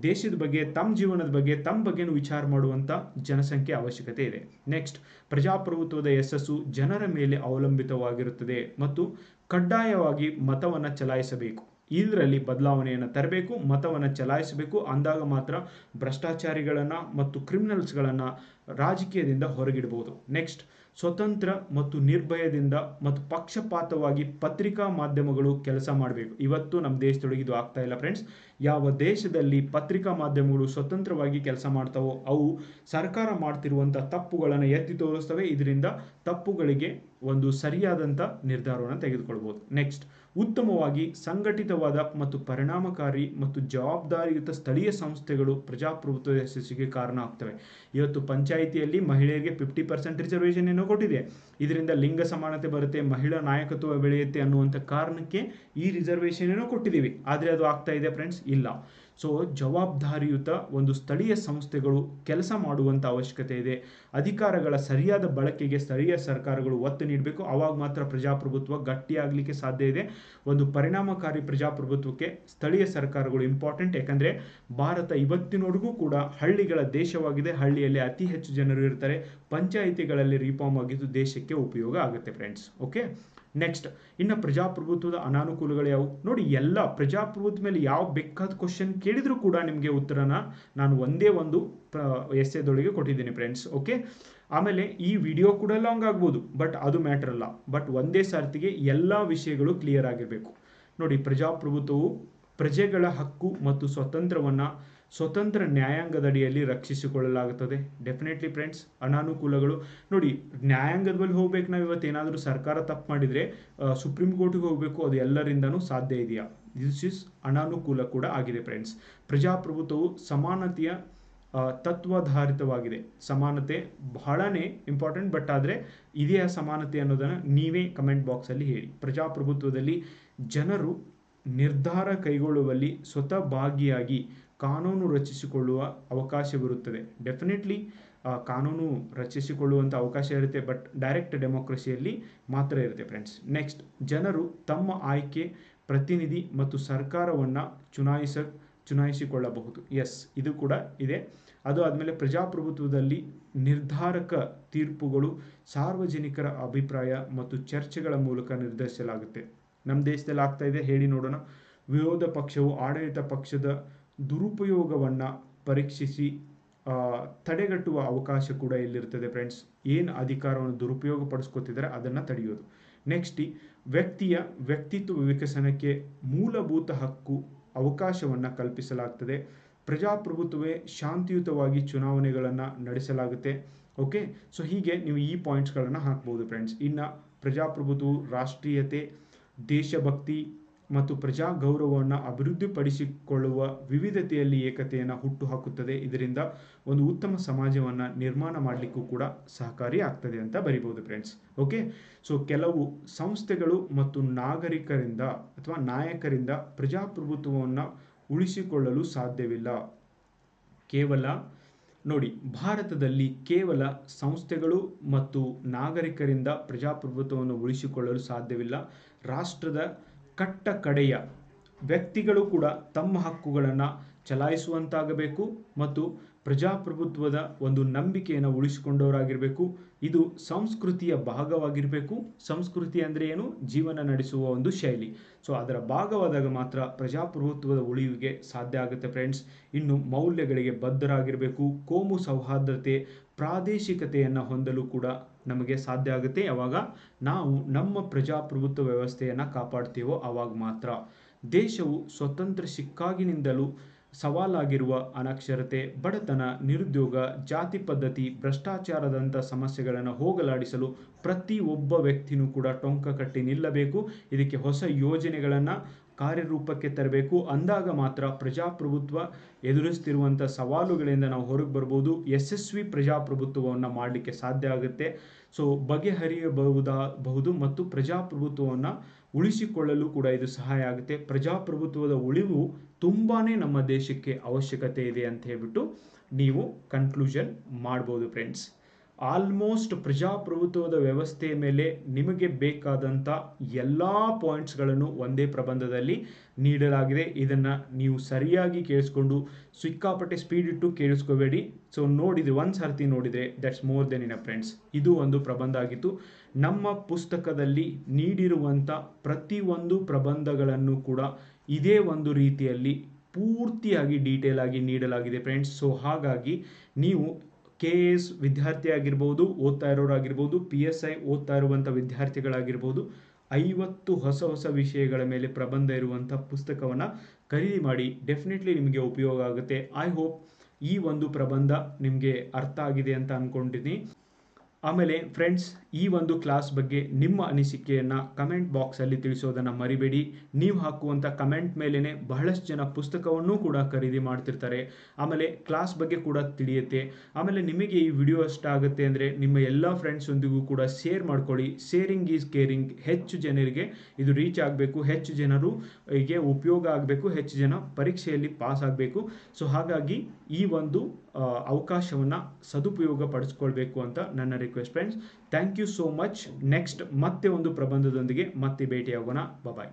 ದೇಶದ ಬಗ್ಗೆ, ತಮ್ಮ ಜೀವನದ ಬಗ್ಗೆ, ತಮ್ಮ ಬಗ್ಗೆನೂ ವಿಚಾರ ಮಾಡುವಂಥ ಜನಸಂಖ್ಯೆ ಅವಶ್ಯಕತೆ ಇದೆ. ನೆಕ್ಸ್ಟ್, ಪ್ರಜಾಪ್ರಭುತ್ವದ ಯಶಸ್ಸು ಜನರ ಮೇಲೆ ಅವಲಂಬಿತವಾಗಿರುತ್ತದೆ ಮತ್ತು ಕಡ್ಡಾಯವಾಗಿ ಮತವನ್ನು ಚಲಾಯಿಸಬೇಕು. ಇದರಲ್ಲಿ ಬದಲಾವಣೆಯನ್ನು ತರಬೇಕು, ಮತವನ್ನು ಚಲಾಯಿಸಬೇಕು. ಅಂದಾಗ ಮಾತ್ರ ಭ್ರಷ್ಟಾಚಾರಿಗಳನ್ನು ಮತ್ತು ಕ್ರಿಮಿನಲ್ಸ್ಗಳನ್ನು ರಾಜಕೀಯದಿಂದ ಹೊರಗಿಡಬಹುದು. ನೆಕ್ಸ್ಟ್, ಸ್ವತಂತ್ರ ಮತ್ತು ನಿರ್ಭಯದಿಂದ ಮತ್ತು ಪಕ್ಷಪಾತವಾಗಿ ಪತ್ರಿಕಾ ಮಾಧ್ಯಮಗಳು ಕೆಲಸ ಮಾಡಬೇಕು. ಇವತ್ತು ನಮ್ಮ ದೇಶದೊಳಗೆ ಇದು ಆಗ್ತಾ ಇಲ್ಲ ಫ್ರೆಂಡ್ಸ್. ಯಾವ ದೇಶದಲ್ಲಿ ಪತ್ರಿಕಾ ಮಾಧ್ಯಮಗಳು ಸ್ವತಂತ್ರವಾಗಿ ಕೆಲಸ ಮಾಡ್ತಾವೋ ಅವು ಸರ್ಕಾರ ಮಾಡ್ತಿರುವಂಥ ತಪ್ಪುಗಳನ್ನು ಎತ್ತಿ ತೋರಿಸ್ತವೆ. ಇದರಿಂದ ತಪ್ಪುಗಳಿಗೆ ಒಂದು ಸರಿಯಾದಂಥ ನಿರ್ಧಾರವನ್ನು ತೆಗೆದುಕೊಳ್ಬೋದು. ನೆಕ್ಸ್ಟ್, ಉತ್ತಮವಾಗಿ ಸಂಘಟಿತವಾದ ಮತ್ತು ಪರಿಣಾಮಕಾರಿ ಮತ್ತು ಜವಾಬ್ದಾರಿಯುತ ಸ್ಥಳೀಯ ಸಂಸ್ಥೆಗಳು ಪ್ರಜಾಪ್ರಭುತ್ವ ಯಶಸ್ಸಿಗೆ ಕಾರಣ ಆಗ್ತವೆ. ಇವತ್ತು ಪಂಚಾಯಿತಿಯಲ್ಲಿ ಮಹಿಳೆಯರಿಗೆ 50% ರಿಸರ್ವೇಷನ್ ಏನೋ ಕೊಟ್ಟಿದೆ. ಇದರಿಂದ ಲಿಂಗ ಸಮಾನತೆ ಬರುತ್ತೆ, ಮಹಿಳಾ ನಾಯಕತ್ವ ಬೆಳೆಯುತ್ತೆ ಅನ್ನುವಂಥ ಕಾರಣಕ್ಕೆ ಈ ರಿಸರ್ವೇಷನ್ ಏನೋ ಕೊಟ್ಟಿದ್ದೀವಿ. ಆದರೆ ಅದು ಆಗ್ತಾ ಇದೆ ಫ್ರೆಂಡ್ಸ್? ಇಲ್ಲ. ಸೊ ಜವಾಬ್ದಾರಿಯುತ ಒಂದು ಸ್ಥಳೀಯ ಸಂಸ್ಥೆಗಳು ಕೆಲಸ ಮಾಡುವಂಥ ಅವಶ್ಯಕತೆ ಇದೆ. ಅಧಿಕಾರಗಳ ಸರಿಯಾದ ಬಳಕೆಗೆ ಸ್ಥಳೀಯ ಸರ್ಕಾರಗಳು ಒತ್ತು ನೀಡಬೇಕು. ಆವಾಗ ಮಾತ್ರ ಪ್ರಜಾಪ್ರಭುತ್ವ ಗಟ್ಟಿಯಾಗಲಿಕ್ಕೆ ಸಾಧ್ಯ ಇದೆ. ಒಂದು ಪರಿಣಾಮಕಾರಿ ಪ್ರಜಾಪ್ರಭುತ್ವಕ್ಕೆ ಸ್ಥಳೀಯ ಸರ್ಕಾರಗಳು ಇಂಪಾರ್ಟೆಂಟ್. ಯಾಕಂದರೆ ಭಾರತ ಇವತ್ತಿನವರೆಗೂ ಕೂಡ ಹಳ್ಳಿಗಳ ದೇಶವಾಗಿದೆ. ಹಳ್ಳಿಯಲ್ಲಿ ಅತಿ ಹೆಚ್ಚು ಜನರು ಇರ್ತಾರೆ. ಪಂಚಾಯಿತಿಗಳಲ್ಲಿ ರಿಫಾರ್ಮ್ ಆಗಿದ್ದು ದೇಶಕ್ಕೆ ಉಪಯೋಗ ಆಗುತ್ತೆ ಫ್ರೆಂಡ್ಸ್. ಓಕೆ, ನೆಕ್ಸ್ಟ್, ಇನ್ನು ಪ್ರಜಾಪ್ರಭುತ್ವದ ಅನಾನುಕೂಲಗಳು ಯಾವುವು ನೋಡಿ. ಎಲ್ಲ ಪ್ರಜಾಪ್ರಭುತ್ವ ಮೇಲೆ ಯಾವ ಬೇಕಾದ ಕ್ವಶನ್ ಕೇಳಿದರೂ ಕೂಡ ನಿಮಗೆ ಉತ್ತರನ ನಾನು ಒಂದೇ ಒಂದು ಎಸ್ಸೆದೊಳಗೆ ಕೊಟ್ಟಿದ್ದೀನಿ ಫ್ರೆಂಡ್ಸ್. ಓಕೆ, ಆಮೇಲೆ ಈ ವಿಡಿಯೋ ಕೂಡ ಲಾಂಗ್ ಆಗ್ಬೋದು, ಬಟ್ ಅದು ಮ್ಯಾಟರ್ ಅಲ್ಲ. ಬಟ್ ಒಂದೇ ಸಾರ್ತಿಗೆ ಎಲ್ಲ ವಿಷಯಗಳು ಕ್ಲಿಯರ್ ಆಗಿರಬೇಕು. ನೋಡಿ, ಪ್ರಜಾಪ್ರಭುತ್ವವು ಪ್ರಜೆಗಳ ಹಕ್ಕು ಮತ್ತು ಸ್ವತಂತ್ರ ನ್ಯಾಯಾಂಗದಡಿಯಲ್ಲಿ ರಕ್ಷಿಸಿಕೊಳ್ಳಲಾಗುತ್ತದೆ. ಡೆಫಿನೆಟ್ಲಿ ಫ್ರೆಂಡ್ಸ್, ಅನಾನುಕೂಲಗಳು ನೋಡಿ, ನ್ಯಾಯಾಂಗದ ಬಳಿ ಹೋಗ್ಬೇಕು. ನಾವು ಇವತ್ತು ಏನಾದರೂ ಸರ್ಕಾರ ತಪ್ಪು ಮಾಡಿದರೆ ಸುಪ್ರೀಂ ಕೋರ್ಟ್ಗೆ ಹೋಗಬೇಕು. ಅದು ಎಲ್ಲರಿಂದನೂ ಸಾಧ್ಯ ಇದೆಯಾ? ದಿಸ್ ಇಸ್ ಅನಾನುಕೂಲ ಕೂಡ ಆಗಿದೆ ಫ್ರೆಂಡ್ಸ್. ಪ್ರಜಾಪ್ರಭುತ್ವವು ಸಮಾನತೆಯ ತತ್ವಾಧಾರಿತವಾಗಿದೆ. ಸಮಾನತೆ ಬಹಳನೇ ಇಂಪಾರ್ಟೆಂಟ್, ಬಟ್ ಆದರೆ ಇದೆಯಾ ಸಮಾನತೆ ಅನ್ನೋದನ್ನು ನೀವೇ ಕಮೆಂಟ್ ಬಾಕ್ಸಲ್ಲಿ ಹೇಳಿ. ಪ್ರಜಾಪ್ರಭುತ್ವದಲ್ಲಿ ಜನರು ನಿರ್ಧಾರ ಕೈಗೊಳ್ಳುವಲ್ಲಿ ಸ್ವತಃ ಭಾಗಿಯಾಗಿ ಕಾನೂನು ರಚಿಸಿಕೊಳ್ಳುವ ಅವಕಾಶವಿರುತ್ತದೆ. ಡೆಫಿನೆಟ್ಲಿ ಕಾನೂನು ರಚಿಸಿಕೊಳ್ಳುವಂಥ ಅವಕಾಶ ಇರುತ್ತೆ, ಬಟ್ ಡೈರೆಕ್ಟ್ ಡೆಮೋಕ್ರಸಿಯಲ್ಲಿ ಮಾತ್ರ ಇರುತ್ತೆ ಫ್ರೆಂಡ್ಸ್. ನೆಕ್ಸ್ಟ್, ಜನರು ತಮ್ಮ ಆಯ್ಕೆ ಪ್ರತಿನಿಧಿ ಮತ್ತು ಸರ್ಕಾರವನ್ನು ಚುನಾಯಿಸಿಕೊಳ್ಳಬಹುದು. ಎಸ್, ಇದು ಕೂಡ ಇದೆ. ಅದು ಆದಮೇಲೆ ಪ್ರಜಾಪ್ರಭುತ್ವದಲ್ಲಿ ನಿರ್ಧಾರಕ ತೀರ್ಪುಗಳು ಸಾರ್ವಜನಿಕರ ಅಭಿಪ್ರಾಯ ಮತ್ತು ಚರ್ಚೆಗಳ ಮೂಲಕ ನಿರ್ಧರಿಸಲಾಗುತ್ತೆ. ನಮ್ಮ ದೇಶದಲ್ಲಿ ಆಗ್ತಾ ಇದೆ, ಹೇಳಿ ನೋಡೋಣ. ವಿರೋಧ ಪಕ್ಷವು ಆಡಳಿತ ಪಕ್ಷದ ದುರುಪಯೋಗವನ್ನು ಪರೀಕ್ಷಿಸಿ ತಡೆಗಟ್ಟುವ ಅವಕಾಶ ಕೂಡ ಇಲ್ಲಿರ್ತದೆ ಫ್ರೆಂಡ್ಸ್. ಏನು ಅಧಿಕಾರವನ್ನು ದುರುಪಯೋಗ ಪಡಿಸ್ಕೊತಿದ್ದಾರೆ ಅದನ್ನು ತಡೆಯೋದು. ನೆಕ್ಸ್ಟ್, ವ್ಯಕ್ತಿಯ ವ್ಯಕ್ತಿತ್ವ ವಿಕಸನಕ್ಕೆ ಮೂಲಭೂತ ಹಕ್ಕು ಅವಕಾಶವನ್ನು ಕಲ್ಪಿಸಲಾಗ್ತದೆ. ಪ್ರಜಾಪ್ರಭುತ್ವವೇ ಶಾಂತಿಯುತವಾಗಿ ಚುನಾವಣೆಗಳನ್ನು ನಡೆಸಲಾಗುತ್ತೆ. ಓಕೆ, ಸೊ ಹೀಗೆ ನೀವು ಈ ಪಾಯಿಂಟ್ಸ್ಗಳನ್ನು ಹಾಕ್ಬೋದು ಫ್ರೆಂಡ್ಸ್. ಇನ್ನು ಪ್ರಜಾಪ್ರಭುತ್ವವು ರಾಷ್ಟ್ರೀಯತೆ, ದೇಶಭಕ್ತಿ ಮತ್ತು ಪ್ರಜಾ ಗೌರವವನ್ನು ಅಭಿವೃದ್ಧಿಪಡಿಸಿಕೊಳ್ಳುವ ವಿವಿಧತೆಯಲ್ಲಿ ಏಕತೆಯನ್ನು ಹುಟ್ಟುಹಾಕುತ್ತದೆ. ಇದರಿಂದ ಒಂದು ಉತ್ತಮ ಸಮಾಜವನ್ನು ನಿರ್ಮಾಣ ಮಾಡಲಿಕ್ಕೂ ಕೂಡ ಸಹಕಾರಿ ಆಗ್ತದೆ ಅಂತ ಬರಿಬೋದು ಫ್ರೆಂಡ್ಸ್. ಓಕೆ, ಸೊ ಕೆಲವು ಸಂಸ್ಥೆಗಳು ಮತ್ತು ನಾಯಕರಿಂದ ಪ್ರಜಾಪ್ರಭುತ್ವವನ್ನು ಉಳಿಸಿಕೊಳ್ಳಲು ಸಾಧ್ಯವಿಲ್ಲ. ನೋಡಿ, ಭಾರತದಲ್ಲಿ ಕೇವಲ ಸಂಸ್ಥೆಗಳು ಮತ್ತು ನಾಗರಿಕರಿಂದ ಪ್ರಜಾಪ್ರಭುತ್ವವನ್ನು ಉಳಿಸಿಕೊಳ್ಳಲು ಸಾಧ್ಯವಿಲ್ಲ. ರಾಷ್ಟ್ರದ ಕಡೆಯ ವ್ಯಕ್ತಿಗಳು ಕೂಡ ತಮ್ಮ ಹಕ್ಕುಗಳನ್ನು ಚಲಾಯಿಸುವಂತಾಗಬೇಕು ಮತ್ತು ಪ್ರಜಾಪ್ರಭುತ್ವದ ಒಂದು ನಂಬಿಕೆಯನ್ನು ಉಳಿಸಿಕೊಂಡವರಾಗಿರಬೇಕು. ಇದು ಸಂಸ್ಕೃತಿಯ ಭಾಗವಾಗಿರಬೇಕು. ಸಂಸ್ಕೃತಿ ಅಂದರೆ ಏನು? ಜೀವನ ನಡೆಸುವ ಒಂದು ಶೈಲಿ. ಸೊ ಅದರ ಭಾಗವಾದಾಗ ಮಾತ್ರ ಪ್ರಜಾಪ್ರಭುತ್ವದ ಉಳಿವಿಗೆ ಸಾಧ್ಯ ಆಗುತ್ತೆ ಫ್ರೆಂಡ್ಸ್. ಇನ್ನು ಮೌಲ್ಯಗಳಿಗೆ ಬದ್ಧರಾಗಿರಬೇಕು. ಕೋಮು ಸೌಹಾರ್ದತೆ, ಪ್ರಾದೇಶಿಕತೆಯನ್ನು ಹೊಂದಲು ಕೂಡ ನಮಗೆ ಸಾಧ್ಯ ಆಗುತ್ತೆ. ಯಾವಾಗ ನಾವು ನಮ್ಮ ಪ್ರಜಾಪ್ರಭುತ್ವ ವ್ಯವಸ್ಥೆಯನ್ನು ಕಾಪಾಡ್ತೀವೋ ಆವಾಗ ಮಾತ್ರ. ದೇಶವು ಸ್ವತಂತ್ರ ಸಿಕ್ಕಾಗಿನಿಂದಲೂ ಸವಾಲಾಗಿರುವ ಅನಕ್ಷರತೆ, ಬಡತನ, ನಿರುದ್ಯೋಗ, ಜಾತಿ ಪದ್ಧತಿ, ಭ್ರಷ್ಟಾಚಾರದಂಥ ಸಮಸ್ಯೆಗಳನ್ನು ಹೋಗಲಾಡಿಸಲು ಪ್ರತಿಯೊಬ್ಬ ವ್ಯಕ್ತಿನೂ ಕೂಡ ಟೊಂಕ ಕಟ್ಟಿ ನಿಲ್ಲಬೇಕು. ಇದಕ್ಕೆ ಹೊಸ ಯೋಜನೆಗಳನ್ನು ಕಾರ್ಯರೂಪಕ್ಕೆ ತರಬೇಕು. ಅಂದಾಗ ಮಾತ್ರ ಪ್ರಜಾಪ್ರಭುತ್ವ ಎದುರಿಸ್ತಿರುವಂಥ ಸವಾಲುಗಳಿಂದ ನಾವು ಹೊರಗೆ ಬರ್ಬೋದು. ಯಶಸ್ವಿ ಪ್ರಜಾಪ್ರಭುತ್ವವನ್ನು ಮಾಡಲಿಕ್ಕೆ ಸಾಧ್ಯ ಆಗುತ್ತೆ. ಸೊ ಬಗೆಹರಿಯಬಹುದು ಮತ್ತು ಪ್ರಜಾಪ್ರಭುತ್ವವನ್ನು ಉಳಿಸಿಕೊಳ್ಳಲು ಕೂಡ ಇದು ಸಹಾಯ ಆಗುತ್ತೆ. ಪ್ರಜಾಪ್ರಭುತ್ವದ ಉಳಿವು ತುಂಬಾ ನಮ್ಮ ದೇಶಕ್ಕೆ ಅವಶ್ಯಕತೆ ಇದೆ ಅಂತ ಹೇಳ್ಬಿಟ್ಟು ನೀವು ಕನ್ಕ್ಲೂಷನ್ ಮಾಡ್ಬೋದು ಫ್ರೆಂಡ್ಸ್. ಆಲ್ಮೋಸ್ಟ್ ಪ್ರಜಾಪ್ರಭುತ್ವದ ವ್ಯವಸ್ಥೆಯ ಮೇಲೆ ನಿಮಗೆ ಬೇಕಾದಂಥ ಎಲ್ಲ ಪಾಯಿಂಟ್ಸ್ಗಳನ್ನು ಒಂದೇ ಪ್ರಬಂಧದಲ್ಲಿ ನೀಡಲಾಗಿದೆ. ಇದನ್ನು ನೀವು ಸರಿಯಾಗಿ ಕೇಳಿಸ್ಕೊಂಡು ಸಿಕ್ಕಾಪಟ್ಟೆ ಸ್ಪೀಡ್ ಇಟ್ಟು ಕೇಳಿಸ್ಕೋಬೇಡಿ. ಸೊ ನೋಡಿದರೆ ಒಂದು ಸರ್ತಿ ನೋಡಿದರೆ that's more than enough friends. ಇದು ಒಂದು ಪ್ರಬಂಧ ಆಗಿತ್ತು. ನಮ್ಮ ಪುಸ್ತಕದಲ್ಲಿ ನೀಡಿರುವಂಥ ಪ್ರತಿಯೊಂದು ಪ್ರಬಂಧಗಳನ್ನು ಕೂಡ ಇದೇ ಒಂದು ರೀತಿಯಲ್ಲಿ ಪೂರ್ತಿಯಾಗಿ ಡೀಟೇಲ್ ಆಗಿ ನೀಡಲಾಗಿದೆ ಫ್ರೆಂಡ್ಸ್. ಸೊ ಹಾಗಾಗಿ ನೀವು KS ವಿದ್ಯಾರ್ಥಿ ಆಗಿರ್ಬೋದು, ಓದ್ತಾ ಇರೋರಾಗಿರ್ಬೋದು, PSI ಓದ್ತಾ ಇರುವಂಥ ವಿದ್ಯಾರ್ಥಿಗಳಾಗಿರ್ಬೋದು, 50 ಹೊಸ ವಿಷಯಗಳ ಮೇಲೆ ಪ್ರಬಂಧ ಇರುವಂಥ ಪುಸ್ತಕವನ್ನು ಖರೀದಿ ಮಾಡಿ. ಡೆಫಿನೆಟ್ಲಿ ನಿಮಗೆ ಉಪಯೋಗ ಆಗುತ್ತೆ. ಐ ಹೋಪ್ ಈ ಒಂದು ಪ್ರಬಂಧ ನಿಮಗೆ ಅರ್ಥ ಆಗಿದೆ ಅಂತ ಅಂದ್ಕೊಂಡಿದ್ದೀನಿ. ಆಮೇಲೆ ಫ್ರೆಂಡ್ಸ್, ಈ ಒಂದು ಕ್ಲಾಸ್ ಬಗ್ಗೆ ನಿಮ್ಮ ಅನಿಸಿಕೆಯನ್ನು ಕಮೆಂಟ್ ಬಾಕ್ಸಲ್ಲಿ ತಿಳಿಸೋದನ್ನು ಮರಿಬೇಡಿ. ನೀವು ಹಾಕುವಂಥ ಕಮೆಂಟ್ ಮೇಲೇ ಬಹಳಷ್ಟು ಜನ ಪುಸ್ತಕವನ್ನು ಕೂಡ ಖರೀದಿ ಮಾಡ್ತಿರ್ತಾರೆ. ಆಮೇಲೆ ಕ್ಲಾಸ್ ಬಗ್ಗೆ ಕೂಡ ತಿಳಿಯುತ್ತೆ. ಆಮೇಲೆ ನಿಮಗೆ ಈ ವಿಡಿಯೋ ಇಷ್ಟ ಆಗುತ್ತೆ ಅಂದರೆ ನಿಮ್ಮ ಎಲ್ಲ ಫ್ರೆಂಡ್ಸೊಂದಿಗೂ ಕೂಡ ಶೇರ್ ಮಾಡ್ಕೊಳ್ಳಿ. Sharing is caring. ಹೆಚ್ಚು ಜನರಿಗೆ ಇದು ರೀಚ್ ಆಗಬೇಕು, ಹೆಚ್ಚು ಜನರು ಹೀಗೆ ಉಪಯೋಗ ಆಗಬೇಕು, ಹೆಚ್ಚು ಜನ ಪರೀಕ್ಷೆಯಲ್ಲಿ ಪಾಸ್ ಆಗಬೇಕು. ಸೊ ಹಾಗಾಗಿ ಈ ಒಂದು ಅವಕಾಶವನ್ನು ಸದುಪಯೋಗ ಪಡಿಸ್ಕೊಳ್ಬೇಕು ಅಂತ ನನ್ನ request friends. Thank you so much. Next ಮತ್ತೆ ಒಂದು ಪ್ರಬಂಧದೊಂದಿಗೆ ಮತ್ತೆ ಭೇಟಿಯಾಗೋಣ. ಬಾಯ್.